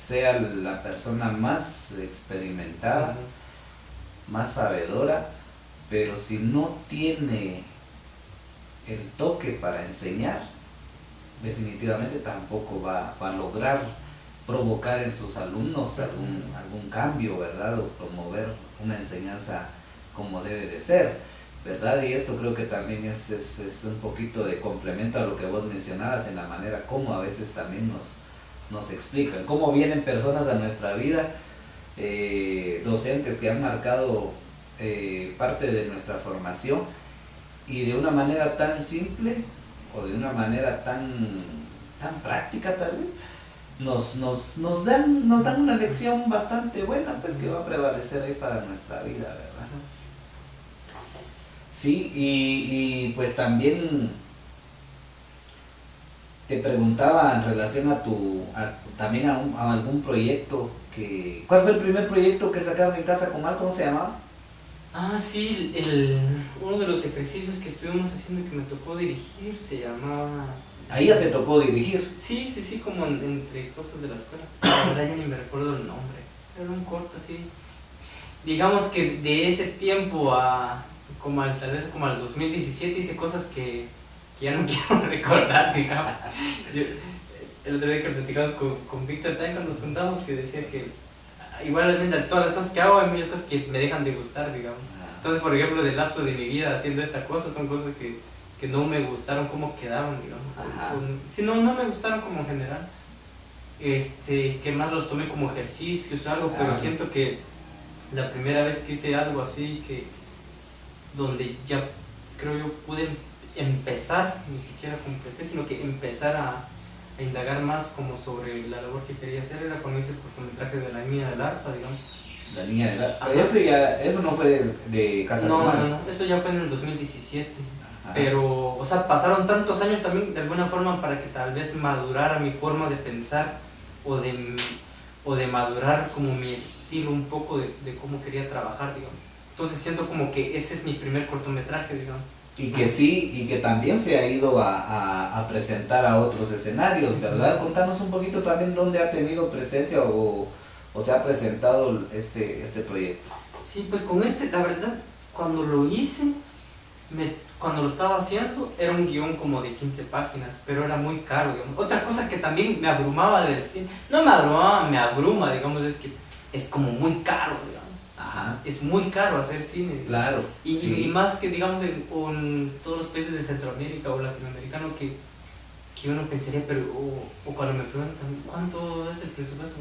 sea la persona más experimentada, más sabedora, pero si no tiene el toque para enseñar, definitivamente tampoco va a lograr provocar en sus alumnos algún cambio, ¿verdad? O promover una enseñanza como debe de ser, ¿verdad? Y esto creo que también es un poquito de complemento a lo que vos mencionabas en la manera como a veces también nos explican, cómo vienen personas a nuestra vida, docentes que han marcado parte de nuestra formación, y de una manera tan simple o de una manera tan práctica tal vez, nos dan una lección bastante buena, pues, que va a prevalecer ahí para nuestra vida, ¿verdad? Sí, y pues también te preguntaba en relación también a algún proyecto ¿cuál fue el primer proyecto que sacaron en casa con Mal? ¿Cómo se llamaba? Ah, sí, uno de los ejercicios que estuvimos haciendo que me tocó dirigir se llamaba... Ahí ya te tocó dirigir. Sí, como entre cosas de la escuela. La verdad ya ni me recuerdo el nombre. Era un corto así. Digamos que de ese tiempo tal vez como al 2017 hice cosas que ya no quiero recordar, digamos. El otro día que platicamos con Víctor también cuando nos juntamos, que decía que igualmente todas las cosas que hago hay muchas cosas que me dejan de gustar, digamos. Entonces, por ejemplo, del lapso de mi vida haciendo esta cosa, son cosas que no me gustaron cómo quedaron, digamos. Si no me gustaron como en general. Que más los tomé como ejercicios o algo, pero siento que la primera vez que hice algo así, donde ya creo yo pude empezar, ni siquiera completé, sino que empezar a indagar más como sobre la labor que quería hacer, era cuando hice el cortometraje de La Niña del Arpa, digamos. La Niña del Arpa. Eso no fue de Casa Normal. No, eso ya fue en el 2017. Pero, o sea, pasaron tantos años también de alguna forma para que tal vez madurara mi forma de pensar o de madurar como mi estilo un poco de cómo quería trabajar, digamos. Entonces siento como que ese es mi primer cortometraje, digamos. Y que sí, y que también se ha ido a presentar a otros escenarios, ¿verdad? Contanos un poquito también dónde ha tenido presencia o se ha presentado este proyecto. Sí, pues con la verdad, cuando lo hice, cuando lo estaba haciendo, era un guión como de 15 páginas, pero era muy caro, digamos. Otra cosa que también me abrumaba del cine, no me abrumaba, me abruma, digamos, es que es como muy caro, digamos. Ajá. Es muy caro hacer cine. Claro. Y, sí. y más que, digamos, en todos los países de Centroamérica o latinoamericano que uno pensaría, pero, o cuando me preguntan, ¿cuánto es el presupuesto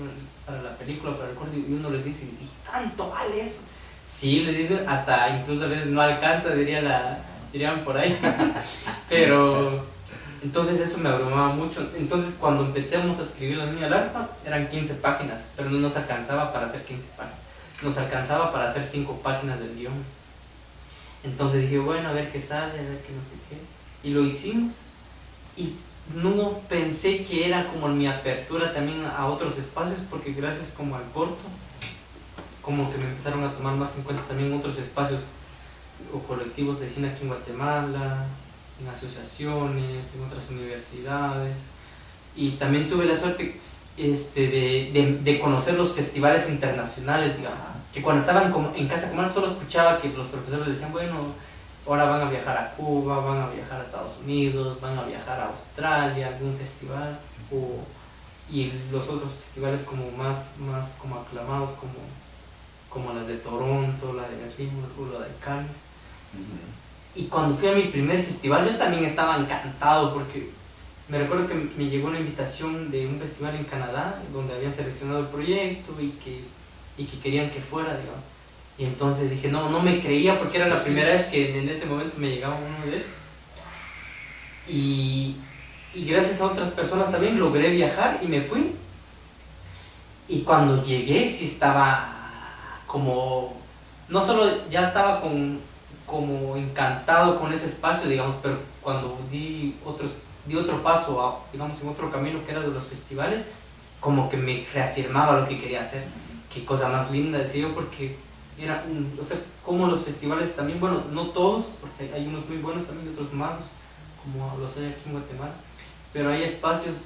para la película, para el corte? Y uno les dice, ¿y tanto vale eso? Sí, les dicen, hasta incluso a veces no alcanza, dirían por ahí. Pero, entonces eso me abrumaba mucho. Entonces cuando empecemos a escribir La Niña del Arpa, eran 15 páginas, pero no nos alcanzaba para hacer 15 páginas. Nos alcanzaba para hacer 5 páginas del guión. Entonces dije, bueno, a ver qué sale, a ver qué no sé qué. Y lo hicimos. Y no pensé que era como mi apertura también a otros espacios, porque gracias como al corto, como que me empezaron a tomar más en cuenta también otros espacios o colectivos de cine aquí en Guatemala, en asociaciones, en otras universidades. Y también tuve la suerte de conocer los festivales internacionales, digamos, que cuando estaba en Casa Comal solo escuchaba que los profesores decían, bueno, ahora van a viajar a Cuba, van a viajar a Estados Unidos, van a viajar a Australia, algún festival, y los otros festivales como más como aclamados, como las de Toronto, la de Berlín o la de Cannes. Y cuando fui a mi primer festival yo también estaba encantado, porque me recuerdo que me llegó una invitación de un festival en Canadá donde habían seleccionado el proyecto y que querían que fuera, digamos. Y entonces dije, no me creía, porque era la primera vez que en ese momento me llegaba uno de esos. Y gracias a otras personas también logré viajar y me fui. Y cuando llegué sí estaba como, no solo ya estaba como encantado con ese espacio, digamos, pero cuando di otro paso, digamos, en otro camino que era de los festivales, como que me reafirmaba lo que quería hacer. Qué cosa más linda, decía yo, porque era o sea, como los festivales también, bueno, no todos, porque hay unos muy buenos también y otros malos, como los hay aquí en Guatemala, pero hay espacios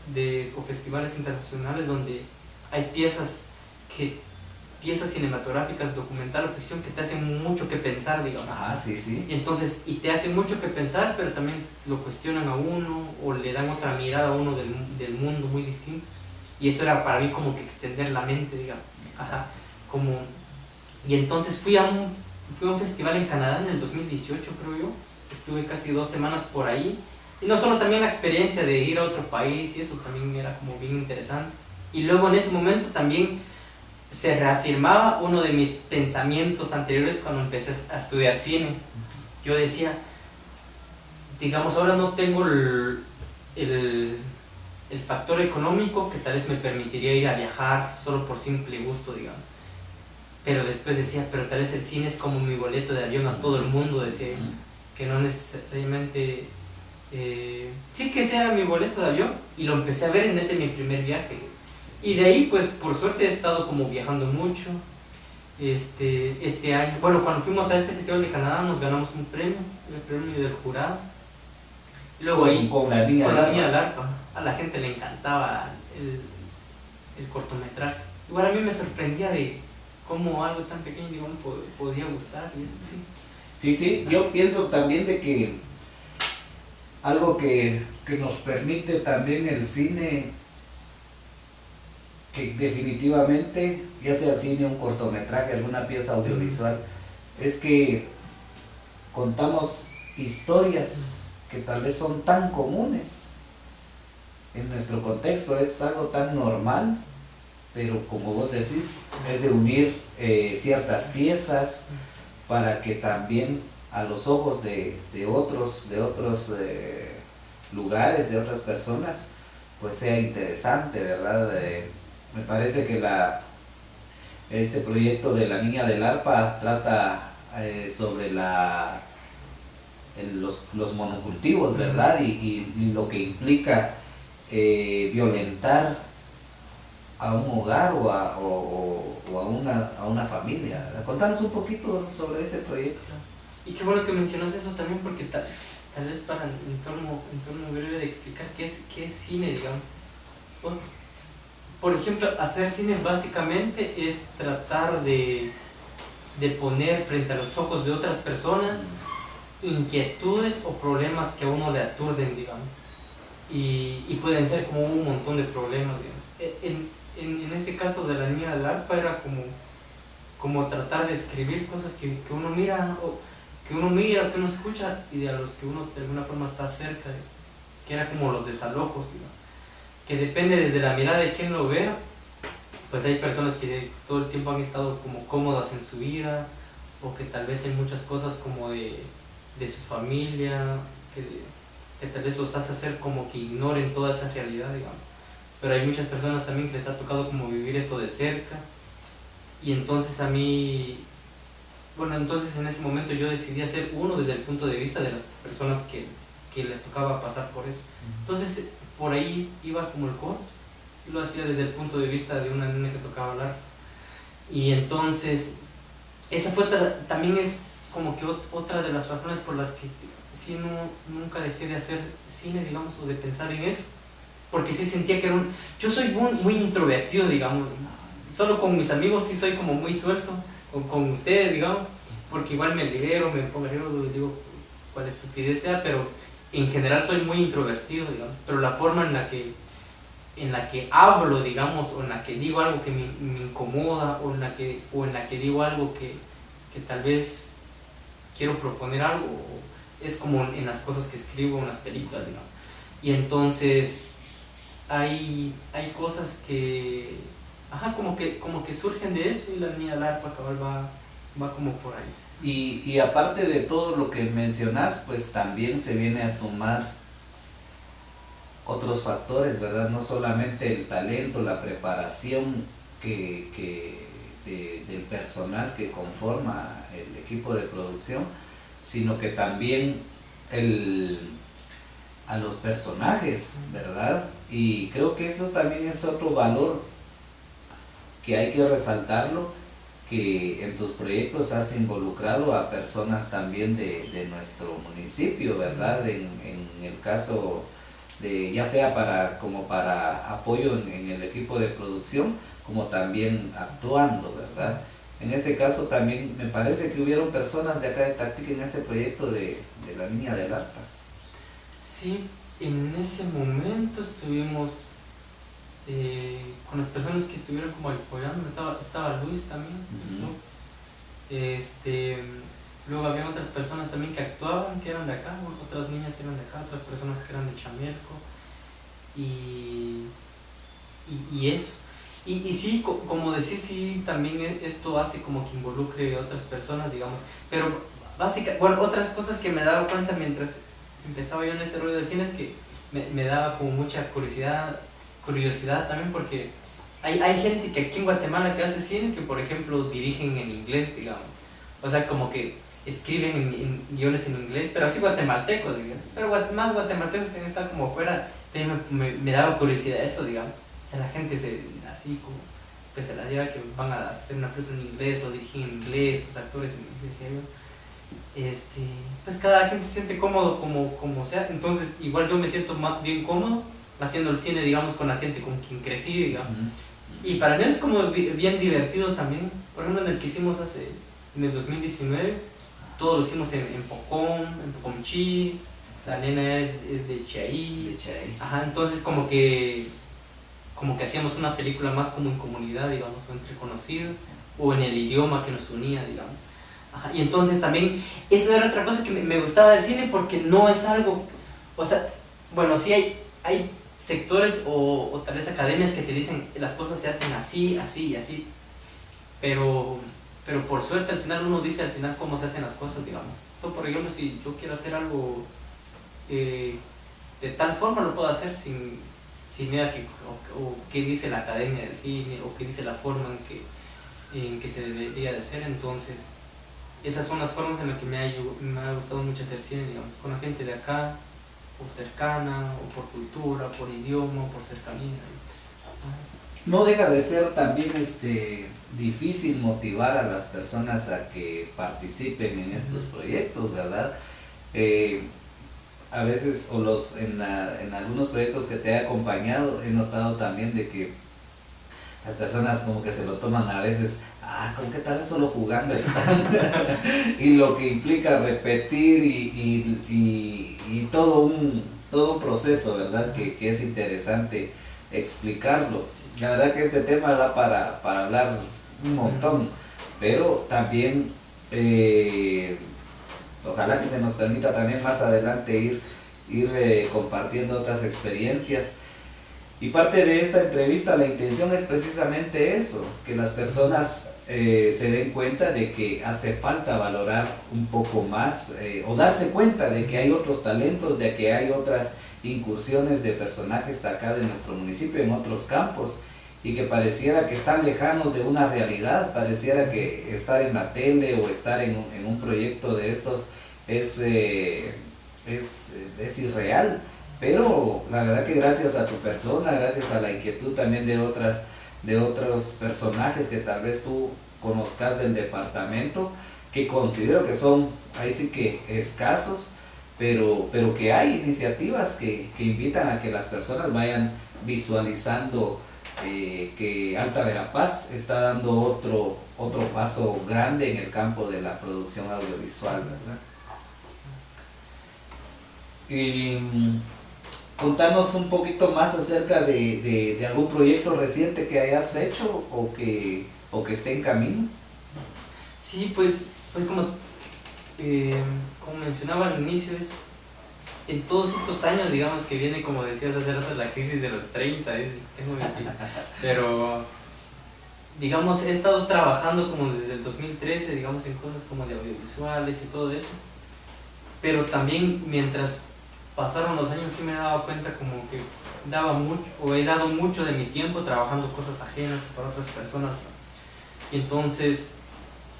o festivales internacionales donde hay piezas cinematográficas, documental o ficción, que te hacen mucho que pensar, digamos. Ajá, sí. Y entonces, y te hacen mucho que pensar, pero también lo cuestionan a uno, o le dan otra mirada a uno del mundo muy distinto. Y eso era para mí como que extender la mente, digamos. Ajá, como... Y entonces fui a un festival en Canadá en el 2018, creo yo. Estuve casi 2 semanas por ahí. Y no solo también la experiencia de ir a otro país, y eso también era como bien interesante. Y luego en ese momento también se reafirmaba uno de mis pensamientos anteriores cuando empecé a estudiar cine. Yo decía, digamos, ahora no tengo el factor económico que tal vez me permitiría ir a viajar solo por simple gusto, digamos. Pero después decía, pero tal vez el cine es como mi boleto de avión a todo el mundo, decía yo, que no necesariamente, sí que sea mi boleto de avión, y lo empecé a ver en ese mi primer viaje. Y de ahí, pues, por suerte he estado como viajando mucho. Este año, bueno, cuando fuimos a este festival de Canadá nos ganamos un premio, el premio del jurado. Luego ahí, con la Niña del Arpa, a la gente le encantaba el cortometraje. Igual a mí me sorprendía de cómo algo tan pequeño, digamos, podía gustar, y eso sí. Sí, yo pienso también de que algo que nos permite también el cine, que definitivamente, ya sea cine, un cortometraje, alguna pieza audiovisual, es que contamos historias que tal vez son tan comunes en nuestro contexto, es algo tan normal, pero como vos decís, es de unir ciertas piezas para que también a los ojos de otros lugares, de otras personas, pues sea interesante, ¿verdad? Me parece que este proyecto de La Niña del Arpa trata sobre los monocultivos, ¿verdad? Y lo que implica violentar a un hogar o a una familia. Contanos un poquito sobre ese proyecto. Y qué bueno que mencionas eso también, porque tal vez para en torno breve de explicar qué es cine, digamos. Por ejemplo, hacer cine básicamente es tratar de de poner frente a los ojos de otras personas inquietudes o problemas que a uno le aturden, digamos. Y pueden ser como un montón de problemas, digamos. En ese caso de la niña del arpa era como tratar de escribir cosas que uno mira, o que uno escucha y de a los que uno de alguna forma está cerca, que era como los desalojos, digamos. Que depende desde la mirada de quien lo vea, pues hay personas que todo el tiempo han estado como cómodas en su vida, o que tal vez hay muchas cosas como de su familia, que tal vez los hace hacer como que ignoren toda esa realidad, digamos. Pero hay muchas personas también que les ha tocado como vivir esto de cerca, y entonces a mí, bueno, entonces en ese momento yo decidí hacer uno desde el punto de vista de las personas que les tocaba pasar por eso. Entonces por ahí iba como el corto, y lo hacía desde el punto de vista de una niña que tocaba hablar. Y entonces esa fue también es como que otra de las razones por las que sí nunca dejé de hacer cine, digamos, o de pensar en eso, porque sí sentía que yo soy muy introvertido, digamos. Solo con mis amigos sí soy como muy suelto, con ustedes, digamos, porque igual me libero, me pongo digo cuál estupidez sea, pero en general soy muy introvertido, digamos. Pero la forma en la que hablo, digamos, o en la que digo algo que me incomoda, o en la que digo algo que tal vez quiero proponer algo, es como en las cosas que escribo, en las películas, digamos. Y entonces hay cosas que, como que surgen de eso, y la niña del arpa cabal va como por ahí. Y aparte de todo lo que mencionas, pues también se viene a sumar otros factores, ¿verdad? No solamente el talento, la preparación del personal que conforma el equipo de producción, sino que también a los personajes, ¿verdad? Y creo que eso también es otro valor que hay que resaltarlo, que en tus proyectos has involucrado a personas también de nuestro municipio, ¿verdad? En el caso de, ya sea como para apoyo en el equipo de producción, como también actuando, ¿verdad? En ese caso también me parece que hubieron personas de acá de Tactic en ese proyecto de la niña del arpa. Sí, en ese momento estuvimos con las personas que estuvieron como apoyando. Estaba Luis también, Luis López. Luego había otras personas también que actuaban, que eran de acá, otras niñas que eran de acá, otras personas que eran de Chamelco, y eso. Y sí, como decís, sí, también esto hace como que involucre a otras personas, digamos. Pero bueno, otras cosas que me daba cuenta mientras empezaba yo en este rollo de cine es que me daba como mucha curiosidad también, porque hay gente que aquí en Guatemala que hace cine que, por ejemplo, dirigen en inglés, digamos. O sea, como que escriben en guiones en inglés, pero así guatemaltecos, digamos. Pero más guatemaltecos que han estado como afuera, me daba curiosidad eso, digamos. O sea, la gente así como que se la lleva, que van a hacer una película en inglés, lo dirigen en inglés, los actores en inglés, pues cada quien se siente cómodo como sea. Entonces igual yo me siento más bien cómodo haciendo el cine, digamos, con la gente con quien crecí, digamos. Y para mí es como bien divertido también. Por ejemplo, en el que hicimos en el 2019, todo lo hicimos en Pocomchi. La nena es de Chiaí. Ajá, entonces como que hacíamos una película más como en comunidad, digamos, o entre conocidos, o en el idioma que nos unía, digamos. Ajá, y entonces también, esa era otra cosa que me gustaba del cine, porque no es algo, o sea, bueno, sí hay sectores o tal vez academias que te dicen las cosas se hacen así, así y así, pero por suerte al final uno dice al final cómo se hacen las cosas, digamos. Entonces, por ejemplo, si yo quiero hacer algo de tal forma, lo puedo hacer sin miedo a qué dice la academia del cine, o qué dice la forma en que se debería de hacer. Entonces esas son las formas en las que me ha gustado mucho hacer cine, digamos, con la gente de acá, o cercana, o por cultura, por idioma, o por cercanía. No deja de ser también difícil motivar a las personas a que participen en estos proyectos, ¿verdad? A veces, en algunos proyectos que te he acompañado, he notado también de que Las personas como que se lo toman a veces, como que tal vez solo jugando están. Y lo que implica repetir y todo un proceso, ¿verdad? Que es interesante explicarlo. La verdad que este tema da para hablar un montón, pero también ojalá que se nos permita también más adelante ir compartiendo otras experiencias. Y parte de esta entrevista, la intención es precisamente eso, que las personas se den cuenta de que hace falta valorar un poco más o darse cuenta de que hay otros talentos, de que hay otras incursiones de personajes acá de nuestro municipio en otros campos y que pareciera que están lejanos de una realidad, pareciera que estar en la tele o estar en un proyecto de estos es irreal. Pero la verdad que gracias a tu persona, gracias a la inquietud también de otros personajes que tal vez tú conozcas del departamento, que considero que son, ahí sí que escasos, pero que hay iniciativas que invitan a que las personas vayan visualizando que Alta Verapaz está dando otro paso grande en el campo de la producción audiovisual, ¿verdad? Y contanos un poquito más acerca de algún proyecto reciente que hayas hecho o que esté en camino. Sí, pues como mencionaba al inicio, en todos estos años, digamos, que viene, como decías hace rato, la crisis de los 30, es muy mentira. Pero, digamos, he estado trabajando como desde el 2013, digamos, en cosas como de audiovisuales y todo eso. Pero también, mientras pasaron los años, sí me he dado cuenta como que he dado mucho de mi tiempo trabajando cosas ajenas para otras personas. Y entonces,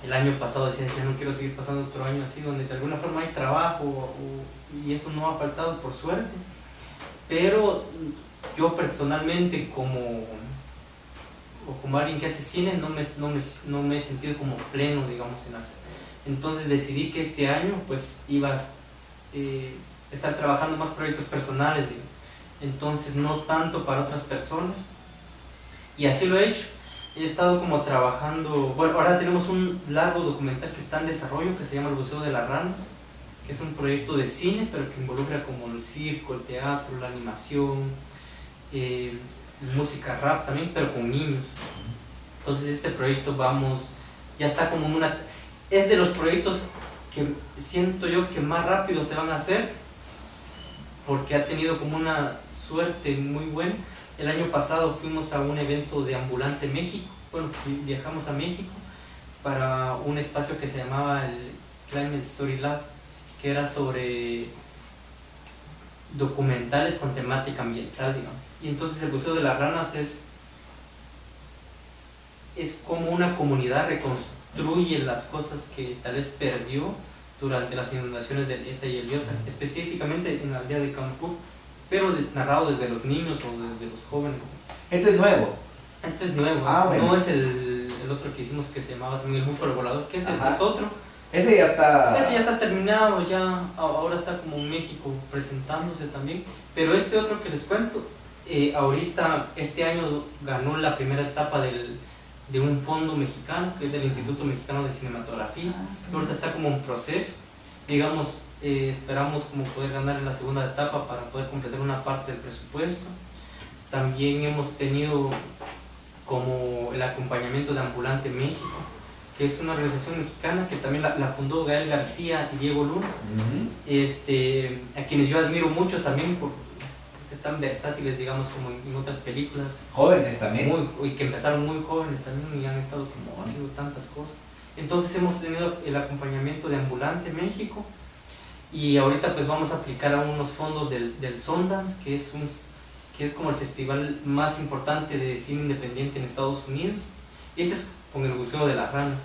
el año pasado decía que no quiero seguir pasando otro año así, donde de alguna forma hay trabajo y eso no ha faltado por suerte. Pero yo personalmente como alguien que hace cine no me he sentido como pleno, digamos, en hacer. Entonces decidí que este año pues iba a estar trabajando más proyectos personales, digamos. Entonces no tanto para otras personas, y así lo he hecho. He estado como trabajando, bueno, ahora tenemos un largo documental que está en desarrollo que se llama El Buceo de las Ranas, que es un proyecto de cine pero que involucra como el circo, el teatro, la animación, música rap también, pero con niños. Entonces este proyecto ya está como es de los proyectos que siento yo que más rápido se van a hacer, porque ha tenido como una suerte muy buena. El año pasado fuimos a un evento de Ambulante México, viajamos a México para un espacio que se llamaba el Climate Story Lab, que era sobre documentales con temática ambiental, digamos. Y entonces el Buceo de las Ranas es como una comunidad reconstruye las cosas que tal vez perdió durante las inundaciones del ETA y el IOTA, específicamente en la aldea de Campur, pero narrado desde los niños o desde los jóvenes. ¿Este es nuevo? Este es nuevo, bueno. No es el otro que hicimos que se llamaba también El Búfalo Volador, que es otro. Ese ya está terminado, ahora está como en México presentándose también. Pero este otro que les cuento, ahorita este año ganó la primera etapa de un fondo mexicano, que es del Instituto Mexicano de Cinematografía. Ahorita está como en proceso, digamos, esperamos como poder ganar en la segunda etapa para poder completar una parte del presupuesto. También hemos tenido como el acompañamiento de Ambulante México, que es una organización mexicana que también la fundó Gael García y Diego Luna, a quienes yo admiro mucho también por ser tan versátiles, digamos, como en otras películas. Jóvenes también. Y que empezaron muy jóvenes también y han estado como haciendo tantas cosas. Entonces hemos tenido el acompañamiento de Ambulante México, y ahorita pues vamos a aplicar a unos fondos del Sundance, que es como el festival más importante de cine independiente en Estados Unidos. Y ese es con el Buceo de las Ranas.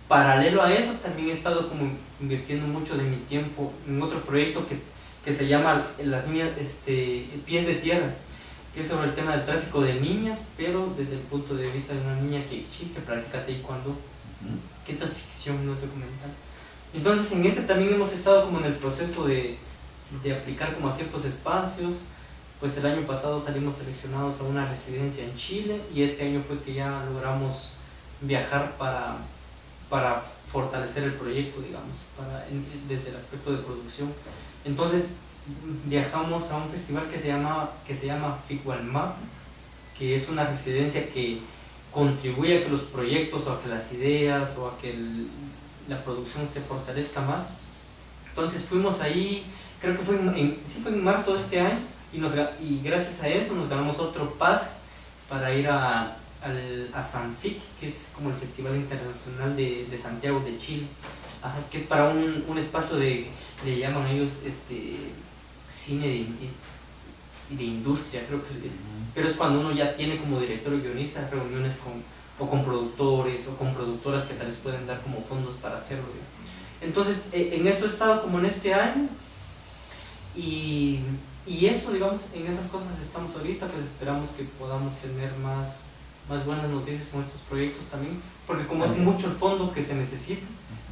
Paralelo a eso, también he estado como invirtiendo mucho de mi tiempo en otro proyecto que se llama Las Niñas, Pies de Tierra, que es sobre el tema del tráfico de niñas, pero desde el punto de vista de una niña que practica taekwondo, que esta es ficción, no es documental. Entonces en también hemos estado como en el proceso de aplicar como a ciertos espacios. pues el año pasado salimos seleccionados a una residencia en Chile y este año fue que ya logramos viajar para fortalecer el proyecto, digamos, desde el aspecto de producción. Entonces viajamos a un festival que se llama FICUALMAP, que es una residencia que contribuye a que los proyectos o a que las ideas o a que la producción se fortalezca más. Entonces fuimos ahí, creo que fue en marzo de este año, y gracias a eso nos ganamos otro pase para ir a Sanfic, que es como el Festival Internacional de Santiago de Chile. Ajá, que es para un espacio le llaman ellos cine de industria, creo que es. Pero es cuando uno ya tiene como director o guionista reuniones con productores o con productoras que tal vez pueden dar como fondos para hacerlo. Entonces en eso he estado como en este año y eso, digamos, en esas cosas estamos ahorita. Pues esperamos que podamos tener más buenas noticias con estos proyectos también, porque como es mucho el fondo que se necesita,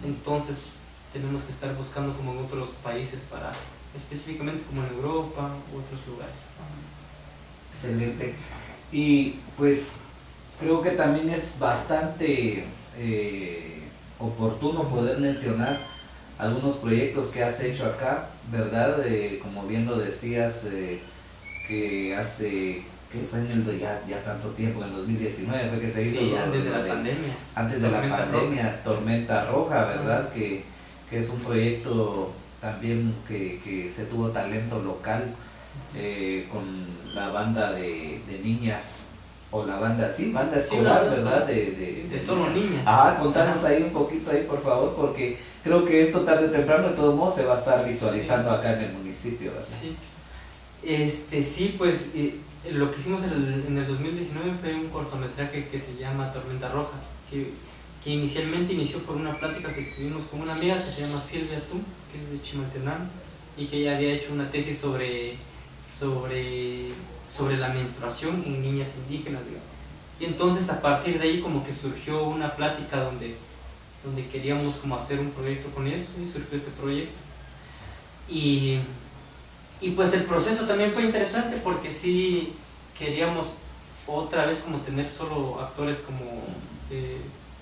entonces tenemos que estar buscando como en otros países, específicamente como en Europa u otros lugares. Excelente. Y pues creo que también es bastante oportuno poder mencionar algunos proyectos que has hecho acá, ¿verdad? Como bien lo decías, que hace, que fue ya tanto tiempo, en el 2019 fue que se hizo. Sí, antes de la pandemia. Antes de la pandemia, Tormenta Roja, ¿verdad? Que es un proyecto también que se tuvo talento local, con la banda de niñas, o la banda escolar, ¿verdad? De solo niñas. Contanos ahí un poquito ahí, por favor, porque creo que esto tarde o temprano de todos modos se va a estar visualizando acá en el municipio, ¿verdad? Sí, pues lo que hicimos en el 2019 fue un cortometraje que se llama Tormenta Roja, que inicialmente inició por una plática que tuvimos con una amiga que se llama Silvia Tum, que es de Chimaltenango, y que ella había hecho una tesis sobre la menstruación en niñas indígenas, digamos. Y entonces a partir de ahí como que surgió una plática donde queríamos como hacer un proyecto con eso, y surgió este proyecto. Y pues el proceso también fue interesante porque sí queríamos otra vez como tener solo actores como,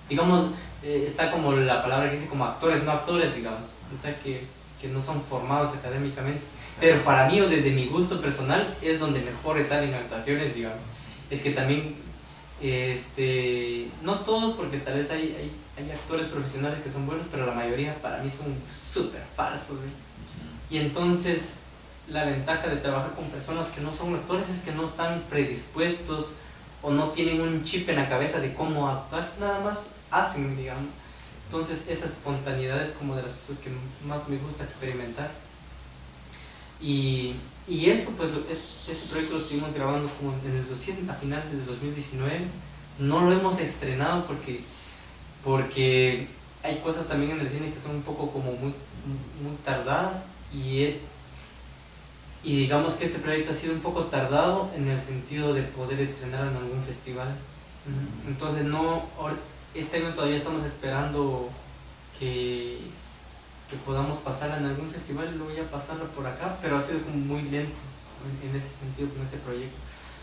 digamos, está como la palabra que dice como actores, no actores, digamos, o sea que no son formados académicamente. Pero para mí, o desde mi gusto personal, es donde mejores salen actuaciones, digamos. Es que también, no todos, porque tal vez hay actores profesionales que son buenos, pero la mayoría para mí son súper falsos, ¿eh? Y entonces, la ventaja de trabajar con personas que no son actores es que no están predispuestos o no tienen un chip en la cabeza de cómo actuar, nada más hacen, digamos. Entonces, esa espontaneidad es como de las cosas que más me gusta experimentar. Y eso, pues, ese proyecto lo estuvimos grabando como a finales del 2019. No lo hemos estrenado porque hay cosas también en el cine que son un poco como muy tardadas, y digamos que este proyecto ha sido un poco tardado en el sentido de poder estrenar en algún festival. Entonces este año todavía estamos esperando que podamos pasar en algún festival y luego ya pasarlo por acá, pero ha sido como muy lento en ese sentido con ese proyecto.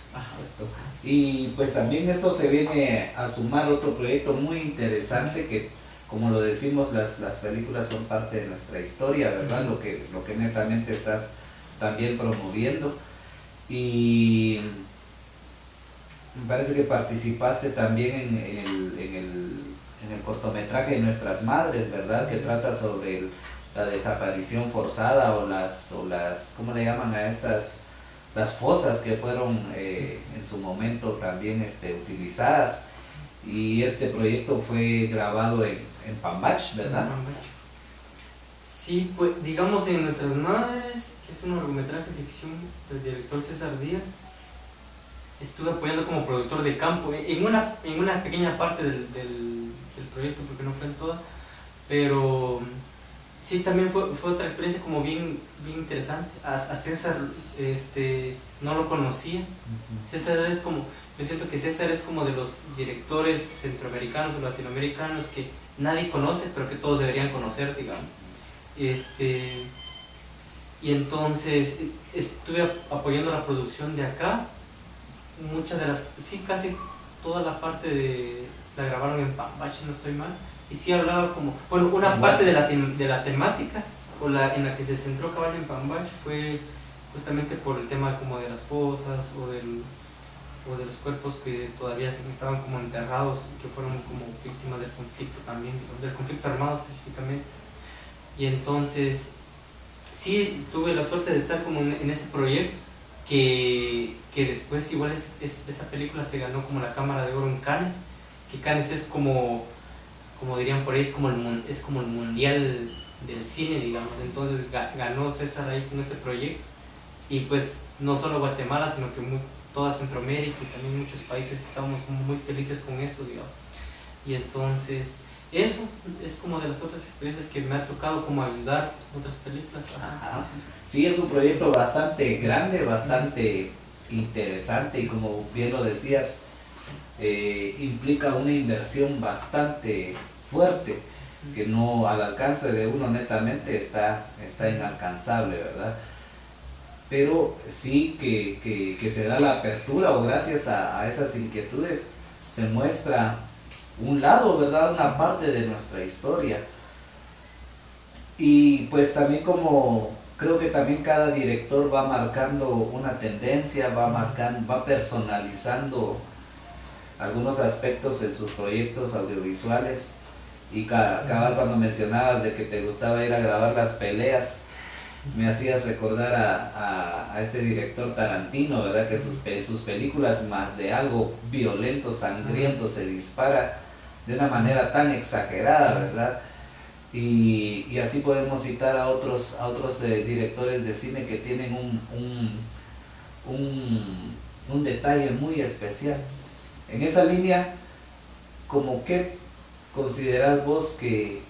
Exacto. Y pues también esto se viene a sumar otro proyecto muy interesante que, como lo decimos, las películas son parte de nuestra historia, ¿verdad? Lo que netamente estás también promoviendo. Y me parece que participaste también en el cortometraje de Nuestras Madres, ¿verdad? Que trata sobre la desaparición forzada o las ¿cómo le llaman a estas? Las fosas que fueron en su momento también utilizadas. Y este proyecto fue grabado en Pambach, ¿verdad? Sí, pues digamos en Nuestras Madres, que es un largometraje de ficción del director César Díaz, estuve apoyando como productor de campo en una pequeña parte del proyecto, porque no fue en toda, pero sí, también fue otra experiencia como bien interesante. A César no lo conocía. César es como, yo siento que César es como de los directores centroamericanos o latinoamericanos que nadie conoce, pero que todos deberían conocer, digamos. Y entonces estuve apoyando la producción de acá. Muchas de las, sí, casi toda la parte la grabaron en Pambache, no estoy mal. Y sí hablaba como, bueno, una parte de la temática en la que se centró cabal en Pambache fue justamente por el tema como de las fosas o de los cuerpos que todavía estaban como enterrados y que fueron como víctimas del conflicto también, del conflicto armado específicamente. Y entonces sí tuve la suerte de estar como en ese proyecto que después igual esa película se ganó como la Cámara de Oro en Cannes, que Cannes es como dirían por ahí, es como el mundial del cine, digamos. Entonces ganó César ahí con ese proyecto, y pues no solo Guatemala, sino que toda Centroamérica y también muchos países estábamos como muy felices con eso, digamos. Y entonces eso es como de las otras experiencias que me ha tocado como ayudar otras películas. Sí, es un proyecto bastante grande, bastante interesante, y como bien lo decías, implica una inversión bastante fuerte, que no al alcance de uno netamente está inalcanzable, ¿verdad? Pero sí que se da la apertura, o gracias a esas inquietudes se muestra un lado, ¿verdad? Una parte de nuestra historia. Y pues también, como creo que también cada director va marcando una tendencia, va personalizando algunos aspectos en sus proyectos audiovisuales. Y cabal, cuando mencionabas de que te gustaba ir a grabar las peleas, me hacías recordar a este director Tarantino, ¿verdad? Que sus películas, más de algo violento, sangriento, se dispara de una manera tan exagerada, ¿verdad? Y así podemos citar a otros directores de cine que tienen un detalle muy especial. En esa línea, ¿cómo qué considerás vos que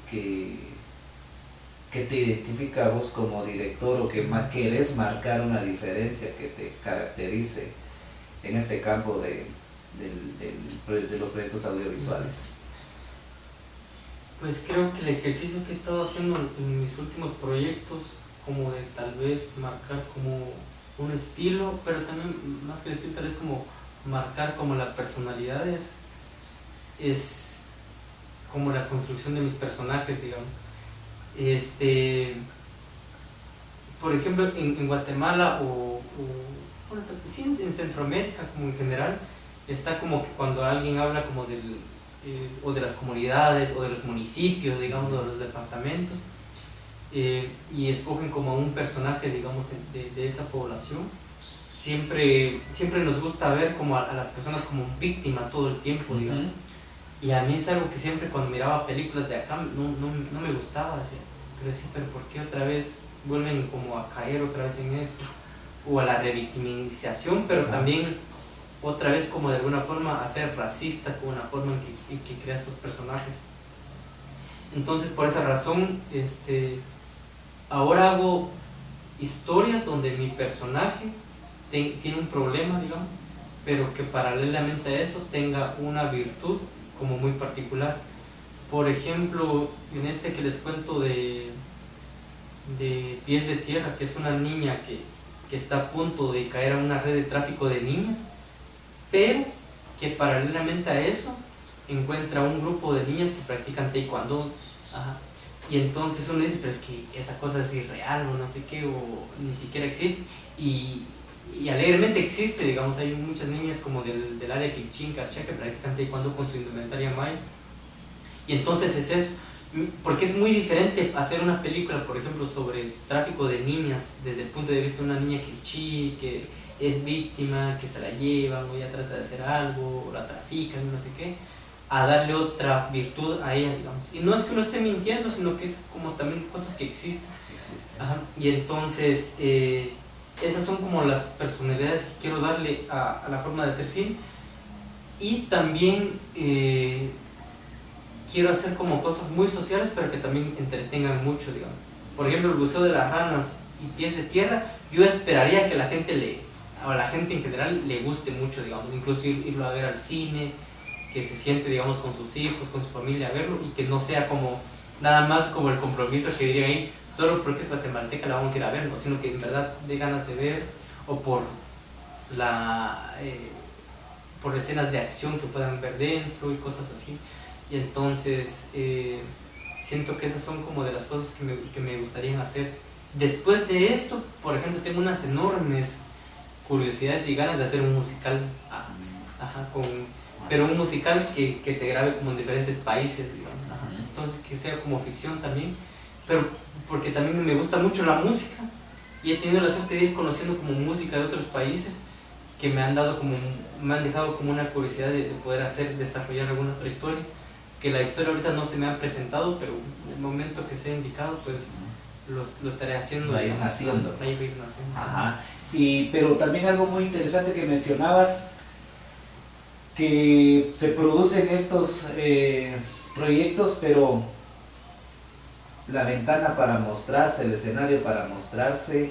te identifica a vos como director, o que querés marcar una diferencia que te caracterice en este campo de los proyectos audiovisuales? Pues creo que el ejercicio que he estado haciendo en mis últimos proyectos, como de tal vez marcar como un estilo, pero también más que el estilo, tal vez como marcar como la personalidad, es como la construcción de mis personajes, digamos. Por ejemplo, en Guatemala bueno, sí, en Centroamérica como en general, está como que cuando alguien habla como o de las comunidades o de los municipios, digamos, o de los departamentos, y escogen como un personaje, digamos, de esa población, siempre nos gusta ver como a las personas como víctimas todo el tiempo, digamos. Y a mí es algo que siempre cuando miraba películas de acá no me gustaba, pero ¿por qué otra vez vuelven como a caer otra vez en eso? O a la revictimización, pero también otra vez como de alguna forma a ser racista con la forma en que crea estos personajes. Entonces por esa razón ahora hago historias donde mi personaje tiene un problema, digamos, pero que paralelamente a eso tenga una virtud como muy particular. Por ejemplo, en este que les cuento de Pies de Tierra, que es una niña que está a punto de caer a una red de tráfico de niñas, pero que paralelamente a eso encuentra un grupo de niñas que practican taekwondo. Y entonces uno dice, pero es que esa cosa es irreal o no sé qué, o ni siquiera existe, y alegremente existe, digamos. Hay muchas niñas como del área Kikchin, Karcha, que practican taekwondo con su indumentaria maya. Y entonces es eso, porque es muy diferente hacer una película, por ejemplo, sobre el tráfico de niñas desde el punto de vista de una niña Kikchi que es víctima, que se la llevan, o ella trata de hacer algo, o la trafican, no sé qué, a darle otra virtud a ella, digamos. Y no es que uno esté mintiendo, sino que es como también cosas que existen. Y entonces esas son como las personalidades que quiero darle a la forma de hacer cine. Y también quiero hacer como cosas muy sociales, pero que también entretengan mucho, digamos. Por ejemplo, el Buceo de las Ranas y Pies de Tierra, yo esperaría que la gente a la gente en general le guste mucho, digamos, incluso irlo a ver al cine, que se siente, digamos, con sus hijos, con su familia a verlo, y que no sea como nada más como el compromiso que dirían ahí, solo porque es guatemalteca la vamos a ir a ver, no, sino que en verdad de ganas de ver, o la, por escenas de acción que puedan ver dentro y cosas así. Y entonces siento que esas son como de las cosas que me gustaría hacer. Después de esto, por ejemplo, tengo unas enormes curiosidades y ganas de hacer un musical, ajá, pero un musical que se grabe como en diferentes países, digamos, ajá. Entonces que sea como ficción también, pero porque también me gusta mucho la música y he tenido la suerte de ir conociendo como música de otros países que me han dejado como una curiosidad de poder desarrollar alguna otra historia, que la historia ahorita no se me ha presentado, pero en el momento que sea indicado, pues lo estaré haciendo. Va a ir naciendo. Va a ir naciendo. Ajá. Pero también algo muy interesante que mencionabas, que se producen estos proyectos, pero la ventana para mostrarse, el escenario para mostrarse,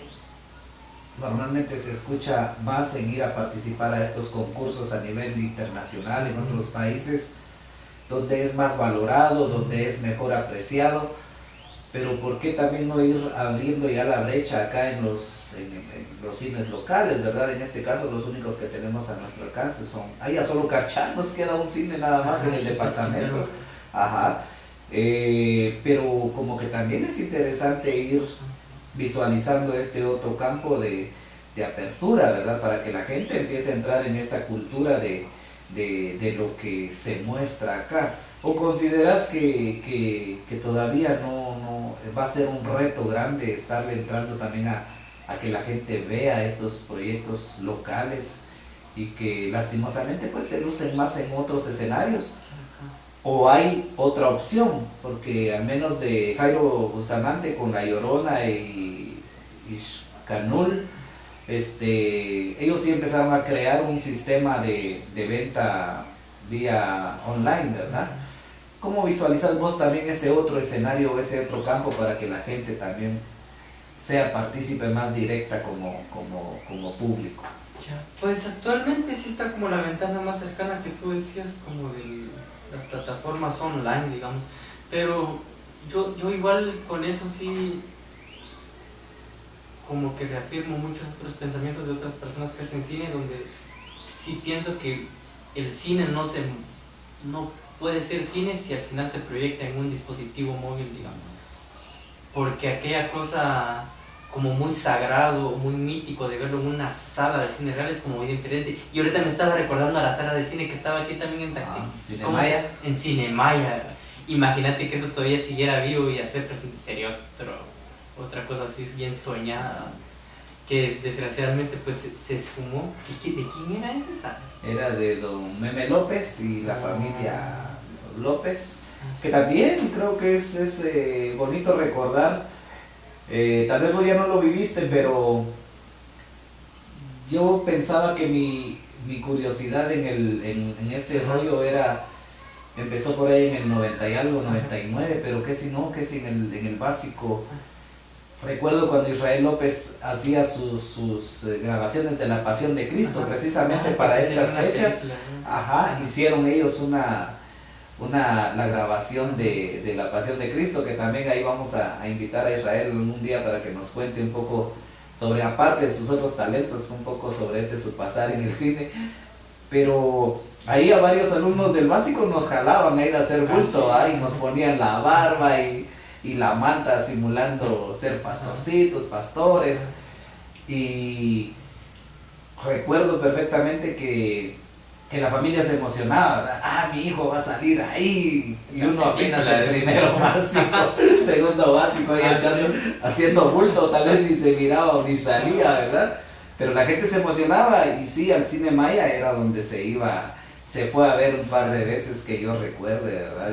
normalmente se escucha más en ir a participar a estos concursos a nivel internacional en otros países, donde es más valorado, donde es mejor apreciado. Pero ¿por qué también no ir abriendo ya la brecha acá en los cines locales, verdad? En este caso los únicos que tenemos a nuestro alcance son, ya solo Carchá, nos queda un cine nada más en el departamento. Ajá. Pero como que también es interesante ir visualizando este otro campo de apertura, ¿verdad? Para que la gente empiece a entrar en esta cultura de lo que se muestra acá. ¿O consideras que todavía no va a ser un reto grande estarle entrando también a que la gente vea estos proyectos locales y que lastimosamente pues se lucen más en otros escenarios? ¿O hay otra opción? Porque al menos de Jairo Bustamante con La Llorona y Canul, ellos sí empezaron a crear un sistema de venta vía online, ¿verdad? ¿Cómo visualizas vos también ese otro escenario, ese otro campo para que la gente también sea partícipe más directa como público? Ya, pues actualmente sí está como la ventana más cercana que tú decías, como de las plataformas online, digamos, pero yo igual con eso sí como que reafirmo muchos otros pensamientos de otras personas que hacen cine, donde sí pienso que el cine no puede ser cine si al final se proyecta en un dispositivo móvil, digamos, porque aquella cosa como muy sagrado, muy mítico de verlo en una sala de cine real es como muy diferente. Y ahorita me estaba recordando a la sala de cine que estaba aquí también en Tactic, Cinemaya. En Cinemaya. Imagínate que eso todavía siguiera vivo y hacer presente, sería otra cosa así bien soñada, que desgraciadamente pues se esfumó. ¿De quién era esa sala? Era de don Meme López y la familia López, que también creo que es bonito recordar. Tal vez vos ya no lo viviste, pero yo pensaba que mi curiosidad en este rollo empezó por ahí en el 90 y algo, 99, pero que si en el básico. Recuerdo cuando Israel López hacía sus grabaciones de la Pasión de Cristo, precisamente para estas fechas. Hicieron ellos la grabación de la Pasión de Cristo, que también ahí vamos a invitar a Israel un día para que nos cuente un poco sobre, aparte de sus otros talentos, un poco sobre su pasar en el cine. Pero ahí a varios alumnos del básico nos jalaban a ir a hacer bulto, y nos ponían la barba y la manta simulando ser pastorcitos, pastores. Y recuerdo perfectamente que la familia se emocionaba, ¿verdad? Mi hijo va a salir ahí, y uno apenas el primero básico, segundo básico, ahí haciendo bulto, tal vez ni se miraba o ni salía, ¿verdad? Pero la gente se emocionaba, y sí, al Cinemaya era donde se fue a ver un par de veces que yo recuerde, ¿verdad?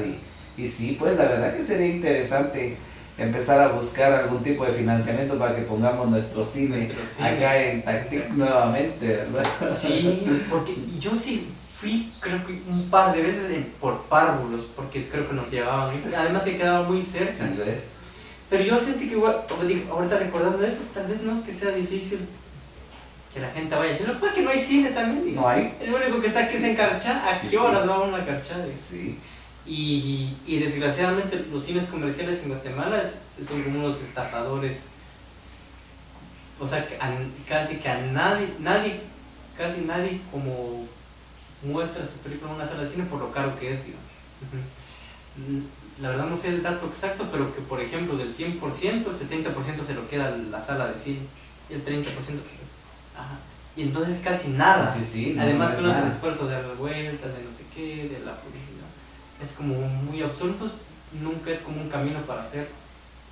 Y sí, pues la verdad que sería interesante empezar a buscar algún tipo de financiamiento para que pongamos nuestro cine acá en Tactic nuevamente, ¿verdad? Sí, porque yo sí fui, creo que un par de veces por párvulos, porque creo que nos llevaban, además que quedaba muy cerca. Sí, ¿ves? Pero yo sentí que igual, ahorita recordando eso, tal vez no es que sea difícil que la gente vaya, sino que no hay cine también, digo. No hay. El único que está aquí es en Carchá. ¿A qué horas va uno a Carchá? Sí. Y desgraciadamente los cines comerciales en Guatemala son como unos estafadores. O sea, casi que a casi nadie como muestra su película en una sala de cine por lo caro que es, digamos. La verdad no sé el dato exacto, pero que por ejemplo del 100%, el 70% se lo queda la sala de cine y el 30%. Ajá. Y entonces casi nada. Sí, sí, sí, no, además no que uno hace el nada. esfuerzo de dar vueltas, de no sé qué, de la publicidad. Es como muy absurdo, nunca es como un camino para hacer.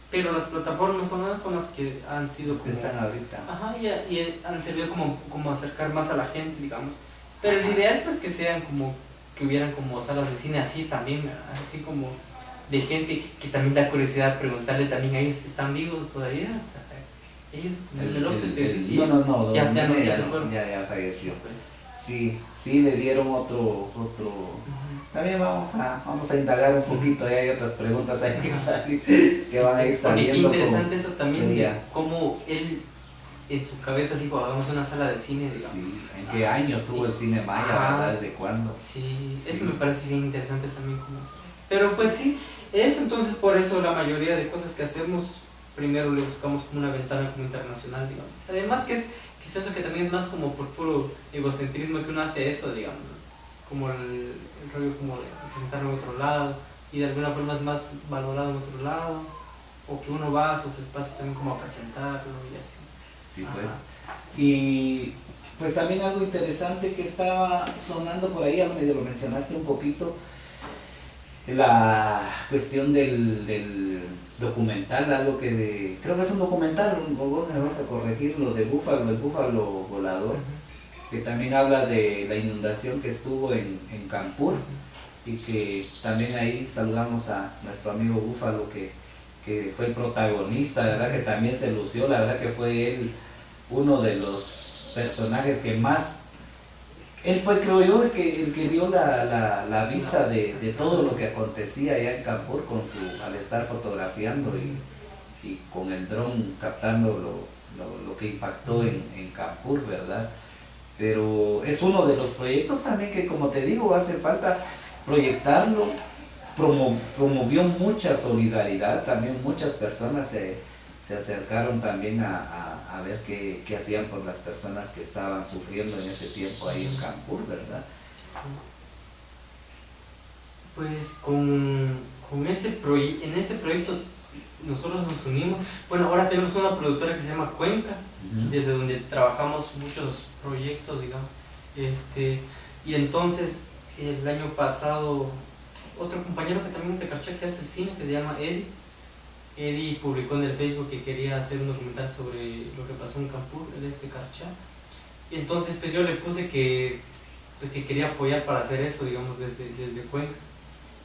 Pero las plataformas son las que han sido Los que como, están ahorita. ajá, y han servido como acercar más a la gente, digamos. Pero el ideal pues que sean como, que hubieran como salas de cine así también, ¿verdad? Así como de gente que también da curiosidad preguntarle también a ellos, ¿están vivos todavía? O sea, ellos, el López que decís, no, ya se ya fueron. ya falleció. Pues. Sí, sí le dieron otro. También vamos a indagar un poquito, ahí hay otras preguntas ahí que salen, que van a ir Porque saliendo. qué interesante eso también, sería. de cómo él en su cabeza dijo, hagamos una sala de cine, digamos. Sí, ¿en qué años tuvo el cine maya, Ajá. verdad? ¿Desde cuándo? Sí, Sí. eso me parece bien interesante también como eso. Pero pues sí, eso entonces por eso la mayoría de cosas que hacemos, primero le buscamos como una ventana como internacional, digamos. Además que siento que también es más como por puro egocentrismo que uno hace eso, digamos, ¿no? Como el rollo como de presentarlo en otro lado y de alguna forma es más valorado en otro lado, o que uno va a sus espacios también como a presentarlo y así. Sí, Ajá. pues. Y pues también algo interesante que estaba sonando por ahí, medio lo mencionaste un poquito, la cuestión del documental, algo que creo que es un documental, vos me vas a corregir, lo de Búfalo, el búfalo volador, que también habla de la inundación que estuvo en Campur, y que también ahí saludamos a nuestro amigo Búfalo que fue el protagonista, la verdad que también se lució, la verdad que fue él uno de los personajes que más, él fue, creo yo, el que dio la vista de todo lo que acontecía allá en Campur al estar fotografiando y con el dron captando lo que impactó en Campur, ¿verdad? Pero es uno de los proyectos también que, como te digo, hace falta proyectarlo. Promovió mucha solidaridad, también muchas personas se acercaron también a ver qué hacían por las personas que estaban sufriendo en ese tiempo ahí en Campur, ¿verdad? Pues en ese proyecto nosotros nos unimos. Bueno, ahora tenemos una productora que se llama Cuenca, desde donde trabajamos muchos proyectos, digamos. Y entonces el año pasado otro compañero que también es de Carchá, que hace cine, que se llama Eddie publicó en el Facebook que quería hacer un documental sobre lo que pasó en Campur, él es de Carchá. Y entonces pues yo le puse que quería apoyar para hacer eso, digamos, desde Cuenca.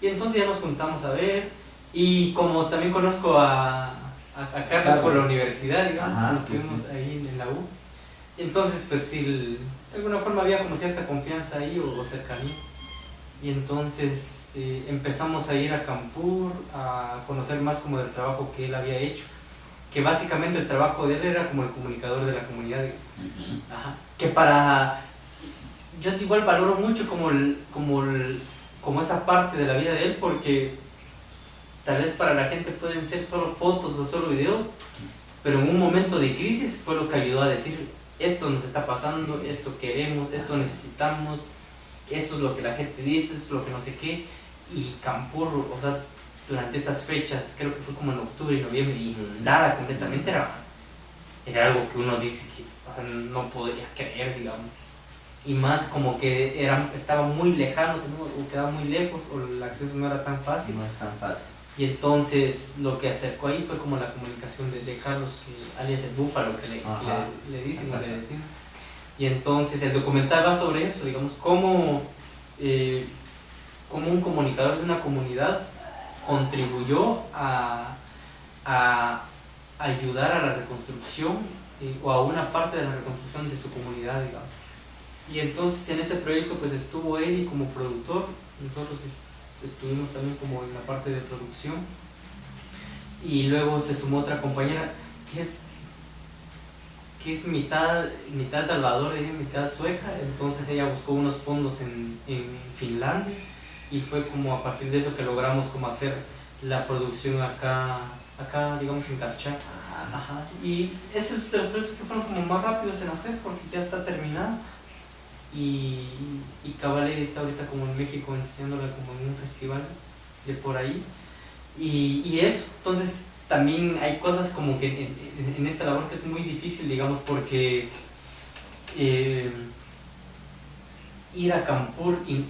Y entonces ya nos juntamos a ver, y como también conozco a Carlos por la universidad, digamos, Ajá, nos estuvimos ahí en la U. Entonces pues sí, de alguna forma había como cierta confianza ahí o cercanía. Y entonces empezamos a ir a Campur a conocer más como del trabajo que él había hecho, que básicamente el trabajo de él era como el comunicador de la comunidad. Ajá. Que yo igual valoro mucho como esa parte de la vida de él, porque tal vez para la gente pueden ser solo fotos o solo videos, pero en un momento de crisis fue lo que ayudó a decir, esto nos está pasando, esto queremos, esto necesitamos, esto es lo que la gente dice, esto es lo que no sé qué. Y Campur, o sea, durante esas fechas, creo que fue como en octubre y noviembre, inundada completamente, era algo que uno dice, o sea, no podría creer, digamos. Y más como que estaba muy lejano, o quedaba muy lejos, o el acceso no era tan fácil. No es tan fácil. Y entonces lo que acercó ahí fue como la comunicación de Carlos, alias el Búfalo, que le dicen o le decimos. Y entonces el documental va sobre eso, digamos, cómo un comunicador de una comunidad contribuyó a ayudar a la reconstrucción o a una parte de la reconstrucción de su comunidad, digamos. Y entonces en ese proyecto pues estuvo Eddie como productor, nosotros estuvimos también como en la parte de producción, y luego se sumó otra compañera que es mitad salvadoreña, mitad sueca. Entonces ella buscó unos fondos en Finlandia y fue como a partir de eso que logramos como hacer la producción acá digamos en Carchá. Ajá. Y ese es de los proyectos que fueron como más rápidos en hacer porque ya está terminado y Cabalé está ahorita como en México enseñándola como en un festival de por ahí y eso, entonces también hay cosas como que en esta labor que es muy difícil, digamos, porque ir a Campur y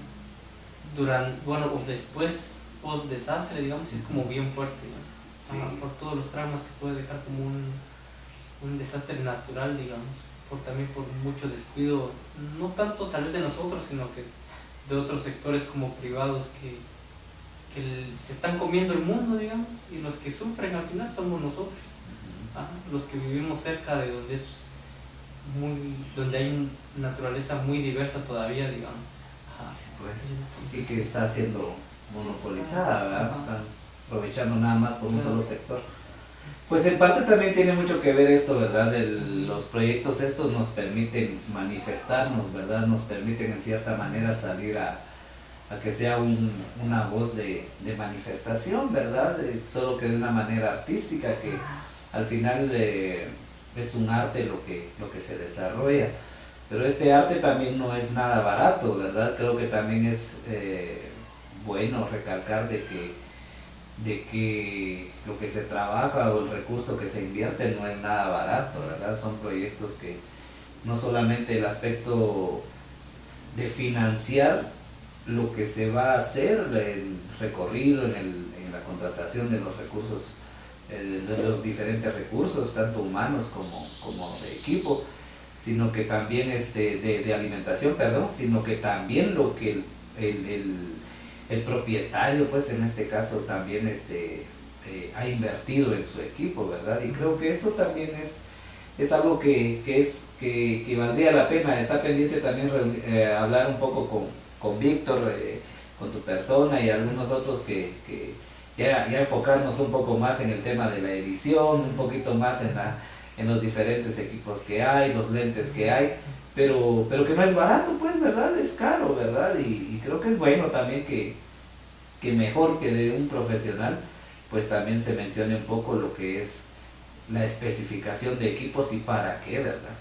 durante, bueno, o después, post desastre, digamos, es como bien fuerte, ¿no? Sí. Por todos los traumas que puede dejar como un desastre natural, digamos, también por mucho descuido, no tanto tal vez de nosotros, sino que de otros sectores como privados que se están comiendo el mundo, digamos, y los que sufren al final somos nosotros, los que vivimos cerca de donde donde hay una naturaleza muy diversa todavía, digamos. Sí, pues, y que está siendo monopolizada, ¿verdad? Están aprovechando nada más por un solo sector. Pues en parte también tiene mucho que ver esto, ¿verdad? Los proyectos estos nos permiten manifestarnos, ¿verdad? Nos permiten en cierta manera salir a que sea una voz de manifestación, ¿verdad? Solo que de una manera artística, que al final es un arte lo que se desarrolla. Pero este arte también no es nada barato, ¿verdad? Creo que también es bueno recalcar de que lo que se trabaja o el recurso que se invierte no es nada barato, ¿verdad? Son proyectos que no solamente el aspecto de financiar lo que se va a hacer, el recorrido en la contratación de los recursos, de los diferentes recursos, tanto humanos como de equipo, sino que también de alimentación, perdón, sino que también lo que el propietario, pues en este caso también ha invertido en su equipo, ¿verdad? Y creo que esto también es algo que valdría la pena. Está pendiente también hablar un poco con Víctor, con tu persona y algunos otros que ya enfocarnos un poco más en el tema de la edición, un poquito más en los diferentes equipos que hay, los lentes que hay, pero que no es barato, pues, ¿verdad? Es caro, ¿verdad? Y creo que es bueno también que mejor que de un profesional, pues también se mencione un poco lo que es la especificación de equipos y para qué, ¿verdad?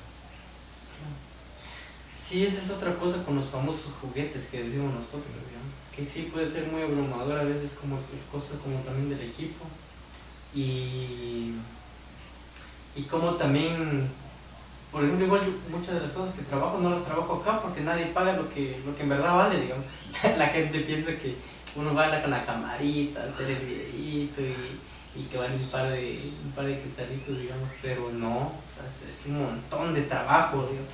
Sí, esa es otra cosa con los famosos juguetes que decimos nosotros, ¿no? Que sí puede ser muy abrumador a veces como cosas como también del equipo y como también, por ejemplo, igual muchas de las cosas que trabajo no las trabajo acá porque nadie paga lo que en verdad vale, digamos. La gente piensa que uno va con la camarita a hacer el videíto y que van un par de quetzalitos, digamos, pero no, es un montón de trabajo, digamos.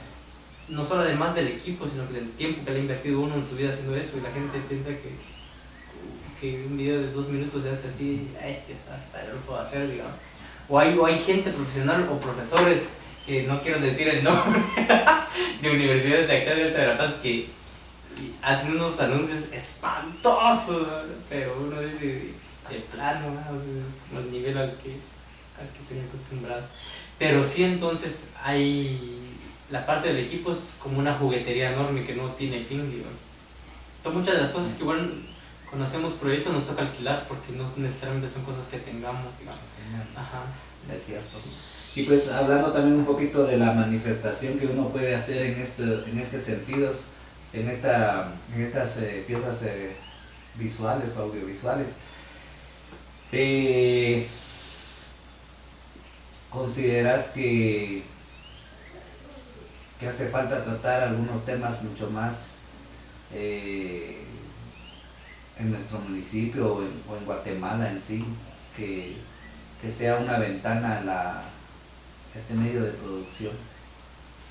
No solo además del equipo, sino que del tiempo que le ha invertido uno en su vida haciendo eso, y la gente piensa que un video de 2 minutos se hace así, hasta yo lo puedo hacer, digamos. O hay gente profesional o profesores, que no quiero decir el nombre, de universidades de acá de Alta Verapaz, que hacen unos anuncios espantosos, ¿no? Pero uno dice de plano, ¿no? O sea, el nivel al que se me ha acostumbrado. Pero sí, entonces hay la parte del equipo es como una juguetería enorme que no tiene fin, digo. Entonces, muchas de las cosas que igual cuando hacemos proyectos nos toca alquilar porque no necesariamente son cosas que tengamos, digamos. Ajá. Es cierto. Sí. Y pues hablando también un poquito de la manifestación que uno puede hacer en este sentidos, en estas piezas visuales o audiovisuales, ¿consideras que hace falta tratar algunos temas mucho más en nuestro municipio o en Guatemala en sí, que sea una ventana a este medio de producción?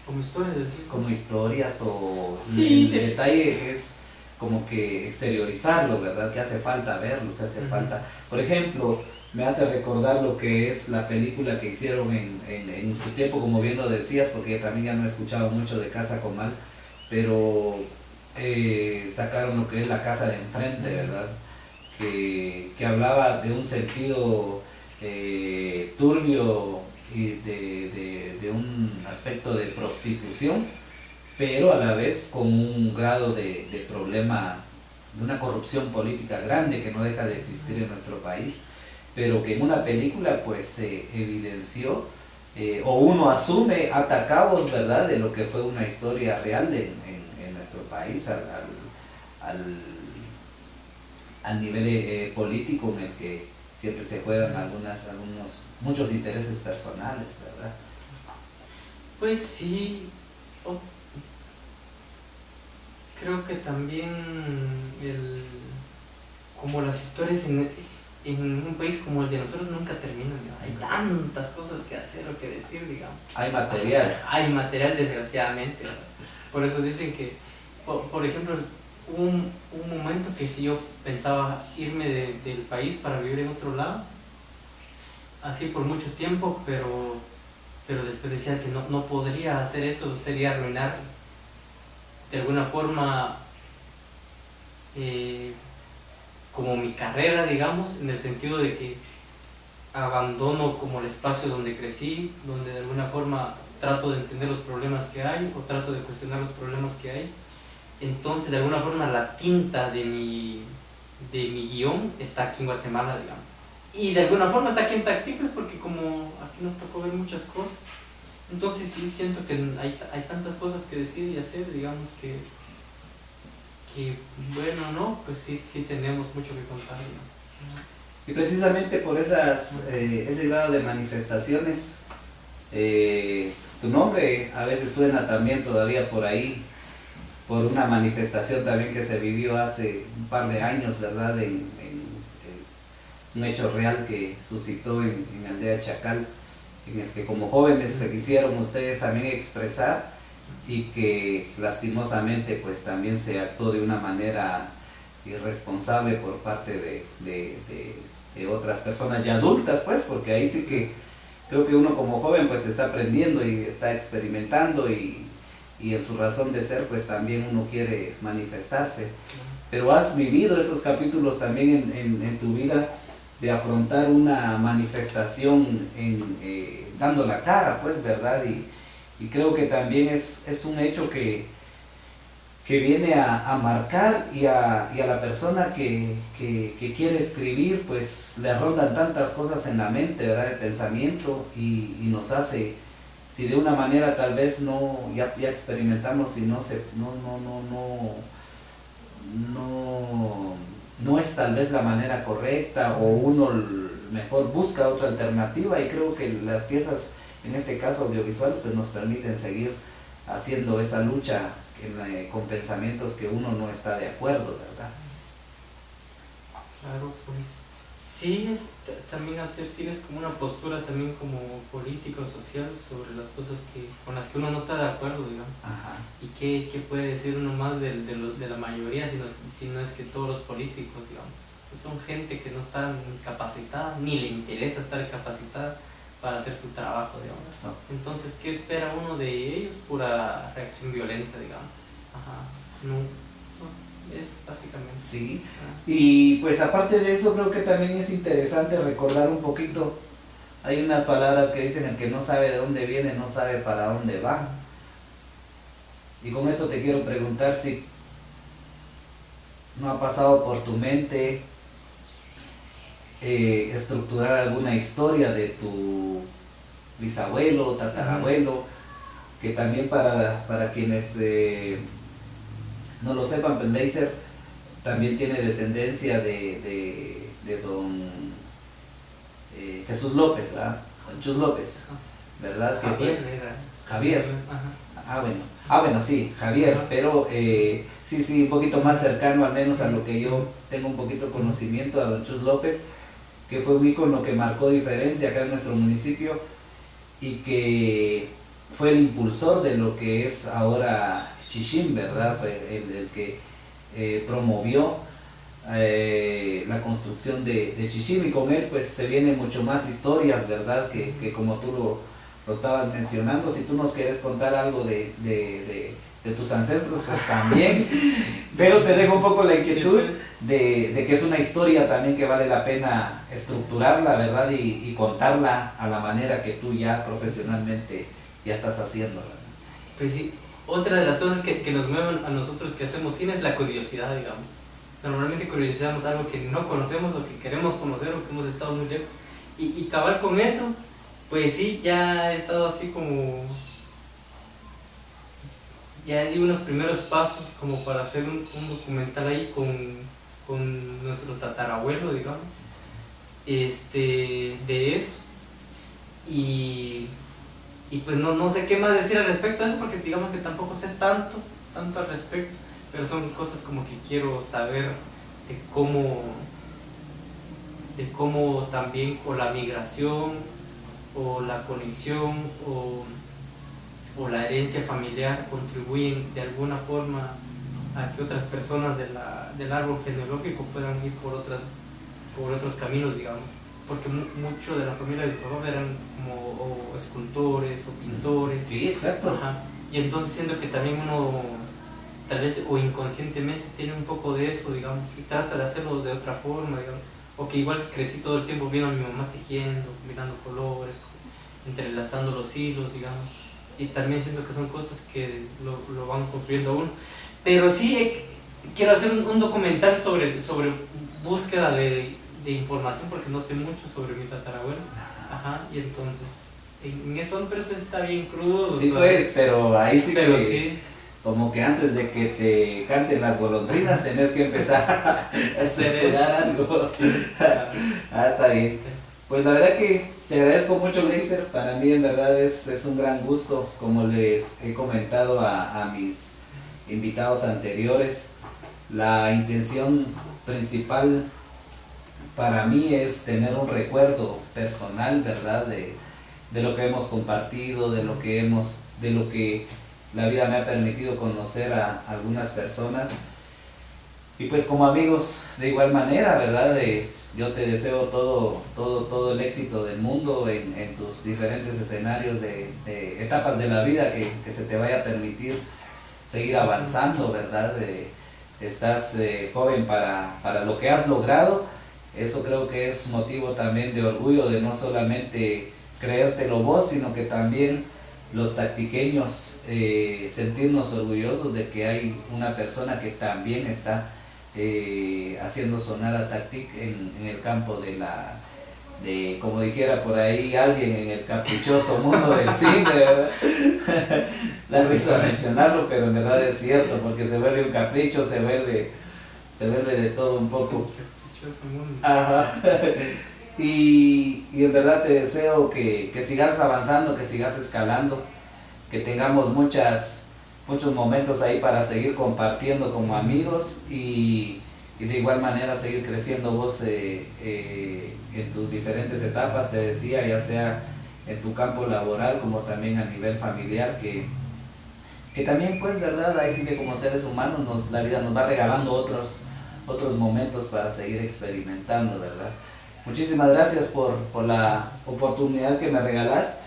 Como historias, decir. Como historias o sí, el detalle es como que exteriorizarlo, ¿verdad? Que hace falta verlo, hace falta. Por ejemplo, me hace recordar lo que es la película que hicieron en su tiempo, como bien lo decías, porque también ya no he escuchado mucho de Casa Comal, pero sacaron lo que es La Casa de Enfrente, ¿verdad? Que hablaba de un sentido turbio y de un aspecto de prostitución, pero a la vez con un grado de problema de una corrupción política grande que no deja de existir en nuestro país, pero que en una película pues se evidenció, o uno asume atacabos, ¿verdad?, de lo que fue una historia real en nuestro país, al nivel político, en el que siempre se juegan muchos intereses personales, ¿verdad? Pues sí, creo que también como las historias en un país como el de nosotros nunca terminan, ¿no? Hay tantas cosas que hacer o que decir, digamos. Hay material. Hay material, desgraciadamente, ¿no? Por eso dicen que, por ejemplo, un momento que si yo pensaba irme del país para vivir en otro lado, así por mucho tiempo, pero después decía que no podría hacer eso, sería arruinar de alguna forma como mi carrera, digamos, en el sentido de que abandono como el espacio donde crecí, donde de alguna forma trato de entender los problemas que hay o trato de cuestionar los problemas que hay. Entonces de alguna forma la tinta de mi guión está aquí en Guatemala, digamos, y de alguna forma está aquí en Tactiple porque como aquí nos tocó ver muchas cosas. Entonces sí siento que hay tantas cosas que decir y hacer, digamos, que bueno, ¿no? Pues sí tenemos mucho que contar, ¿no? Y precisamente por ese grado de manifestaciones, tu nombre a veces suena también todavía por ahí, por una manifestación también que se vivió hace un par de años, ¿verdad?, en un hecho real que suscitó en Aldea Chacal, en el que como jóvenes se quisieron ustedes también expresar, y que lastimosamente pues también se actuó de una manera irresponsable por parte de otras personas ya adultas, pues, porque ahí sí que creo que uno como joven pues está aprendiendo y está experimentando, y en su razón de ser pues también uno quiere manifestarse, pero has vivido esos capítulos también en tu vida, de afrontar una manifestación dando la cara, pues, ¿verdad? Y creo que también es un hecho que viene a marcar, y a la persona que quiere escribir, pues le rondan tantas cosas en la mente, ¿verdad?, el pensamiento, y nos hace, si de una manera tal vez ya experimentamos y no es tal vez la manera correcta, o uno mejor busca otra alternativa, y creo que las piezas, en este caso audiovisuales, pues nos permiten seguir haciendo esa lucha con pensamientos que uno no está de acuerdo, ¿verdad? Claro, pues sí, también hacer cine es como una postura también como política o social sobre las cosas con las que uno no está de acuerdo, digamos. Ajá. Y qué puede decir uno más de la mayoría, si no es que todos los políticos, digamos, son gente que no está capacitada, ni le interesa estar capacitada para hacer su trabajo, digamos. No. Entonces, ¿qué espera uno de ellos? Pura reacción violenta, digamos. Ajá. No, es básicamente. Sí, y pues aparte de eso creo que también es interesante recordar un poquito, hay unas palabras que dicen: el que no sabe de dónde viene no sabe para dónde va. Y con esto te quiero preguntar si no ha pasado por tu mente estructurar alguna historia de tu bisabuelo, tatarabuelo, que también para quienes no lo sepan, pues Leiser también tiene descendencia de don Jesús López, ¿verdad? Don Chus López, ¿verdad? Javier. Bueno, sí, Javier, pero sí, un poquito más cercano al menos a lo que yo tengo un poquito conocimiento, a don Chus López, que fue un ícono que marcó diferencia acá en nuestro municipio, y que fue el impulsor de lo que es ahora Chichín, ¿verdad? Fue el que promovió la construcción de Chichín, y con él pues se vienen mucho más historias, ¿verdad? Que como tú lo estabas mencionando. Si tú nos quieres contar algo de tus ancestros, pues también, pero te dejo un poco la inquietud de que es una historia también que vale la pena estructurarla, ¿verdad? Y contarla a la manera que tú ya profesionalmente ya estás haciendo, ¿verdad? Pues sí, otra de las cosas que nos mueven a nosotros que hacemos cine es la curiosidad, digamos. normalmente curiosizamos algo que no conocemos o que queremos conocer o que hemos estado muy lejos. Y acabar con eso, pues sí, ya he estado así como... Ya di unos primeros pasos como para hacer un documental ahí con nuestro tatarabuelo, digamos, de eso. Y pues no sé qué más decir al respecto de eso, porque digamos que tampoco sé tanto al respecto, pero son cosas como que quiero saber de cómo también o la migración o la conexión o la herencia familiar contribuyen de alguna forma a que otras personas del árbol genealógico puedan ir por otros caminos, digamos. Porque mucho de la familia de mi papá eran como o escultores o pintores. Sí, exacto. Ajá. Y entonces siento que también uno tal vez o inconscientemente tiene un poco de eso, digamos, y trata de hacerlo de otra forma, digamos. O que igual crecí todo el tiempo viendo a mi mamá tejiendo, mirando colores, entrelazando los hilos, digamos. Y también siento que son cosas que lo van construyendo a uno. Pero sí quiero hacer un documental sobre búsqueda de información, porque no sé mucho sobre mi tatarabuelo. Ajá, y entonces, en eso, pero eso está bien crudo. Sí, pues, pero ahí sí, pero que, sí. como que antes de que te canten las golondrinas tenés que empezar a estudiar algo. Sí, Está bien. Pues la verdad que te agradezco mucho, Gleiser. Para mí en verdad es un gran gusto, como les he comentado a mis invitados anteriores. La intención principal para mí es tener un recuerdo personal, ¿verdad? De lo que hemos compartido, de lo que la vida me ha permitido conocer a algunas personas. Y pues como amigos, de igual manera, ¿verdad? Yo te deseo todo el éxito del mundo en tus diferentes escenarios de etapas de la vida, que se te vaya a permitir seguir avanzando, ¿verdad? Estás joven para lo que has logrado. Eso creo que es motivo también de orgullo, de no solamente creértelo vos, sino que también los tactiqueños sentirnos orgullosos de que hay una persona que también está haciendo sonar a Tactic en el campo de, como dijera por ahí alguien, en el caprichoso mundo del cine, ¿verdad? Da risa mencionarlo, pero en verdad es cierto, porque se vuelve un capricho, se vuelve de todo un poco. Ajá. Y en verdad te deseo que sigas avanzando, que sigas escalando, que tengamos muchos momentos ahí para seguir compartiendo como amigos y de igual manera seguir creciendo vos en tus diferentes etapas, te decía, ya sea en tu campo laboral como también a nivel familiar, que también pues, ¿verdad? Ahí sí que como seres humanos la vida nos va regalando otros momentos para seguir experimentando, ¿verdad? Muchísimas gracias por la oportunidad que me regalás,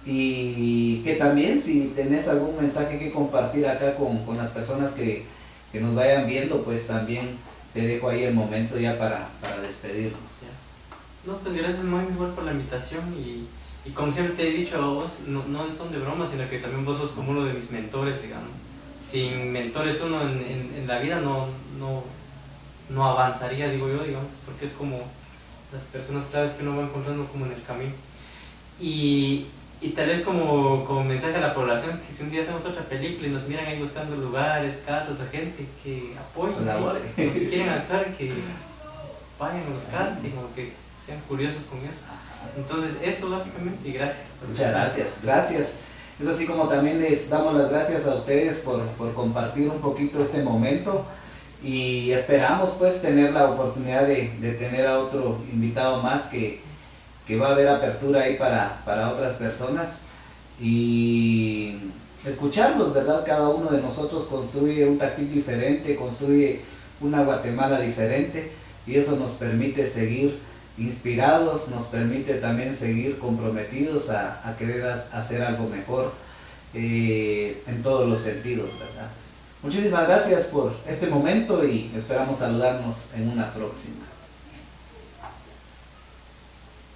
y que también si tenés algún mensaje que compartir acá con las personas que nos vayan viendo, pues también te dejo ahí el momento ya para despedirnos. No, pues gracias muy igual por la invitación y como siempre te he dicho a vos, no son de broma, sino que también vos sos como uno de mis mentores, digamos. Sin mentores uno en la vida no avanzaría, digo yo, digamos, porque es como las personas claves que uno va encontrando como en el camino. Y tal vez como mensaje a la población, que si un día hacemos otra película y nos miran ahí buscando lugares, casas o gente, que apoyen, o si quieren actuar, que vayan a los castings o que sean curiosos con eso. Entonces eso básicamente, y gracias. Muchas gracias. Es así como también les damos las gracias a ustedes por compartir un poquito este momento, y esperamos pues tener la oportunidad de tener a otro invitado más que va a haber apertura ahí para otras personas, y escucharlos, ¿verdad? Cada uno de nosotros construye un Tactic diferente, construye una Guatemala diferente, y eso nos permite seguir inspirados, nos permite también seguir comprometidos a querer hacer algo mejor en todos los sentidos, ¿verdad? Muchísimas gracias por este momento y esperamos saludarnos en una próxima.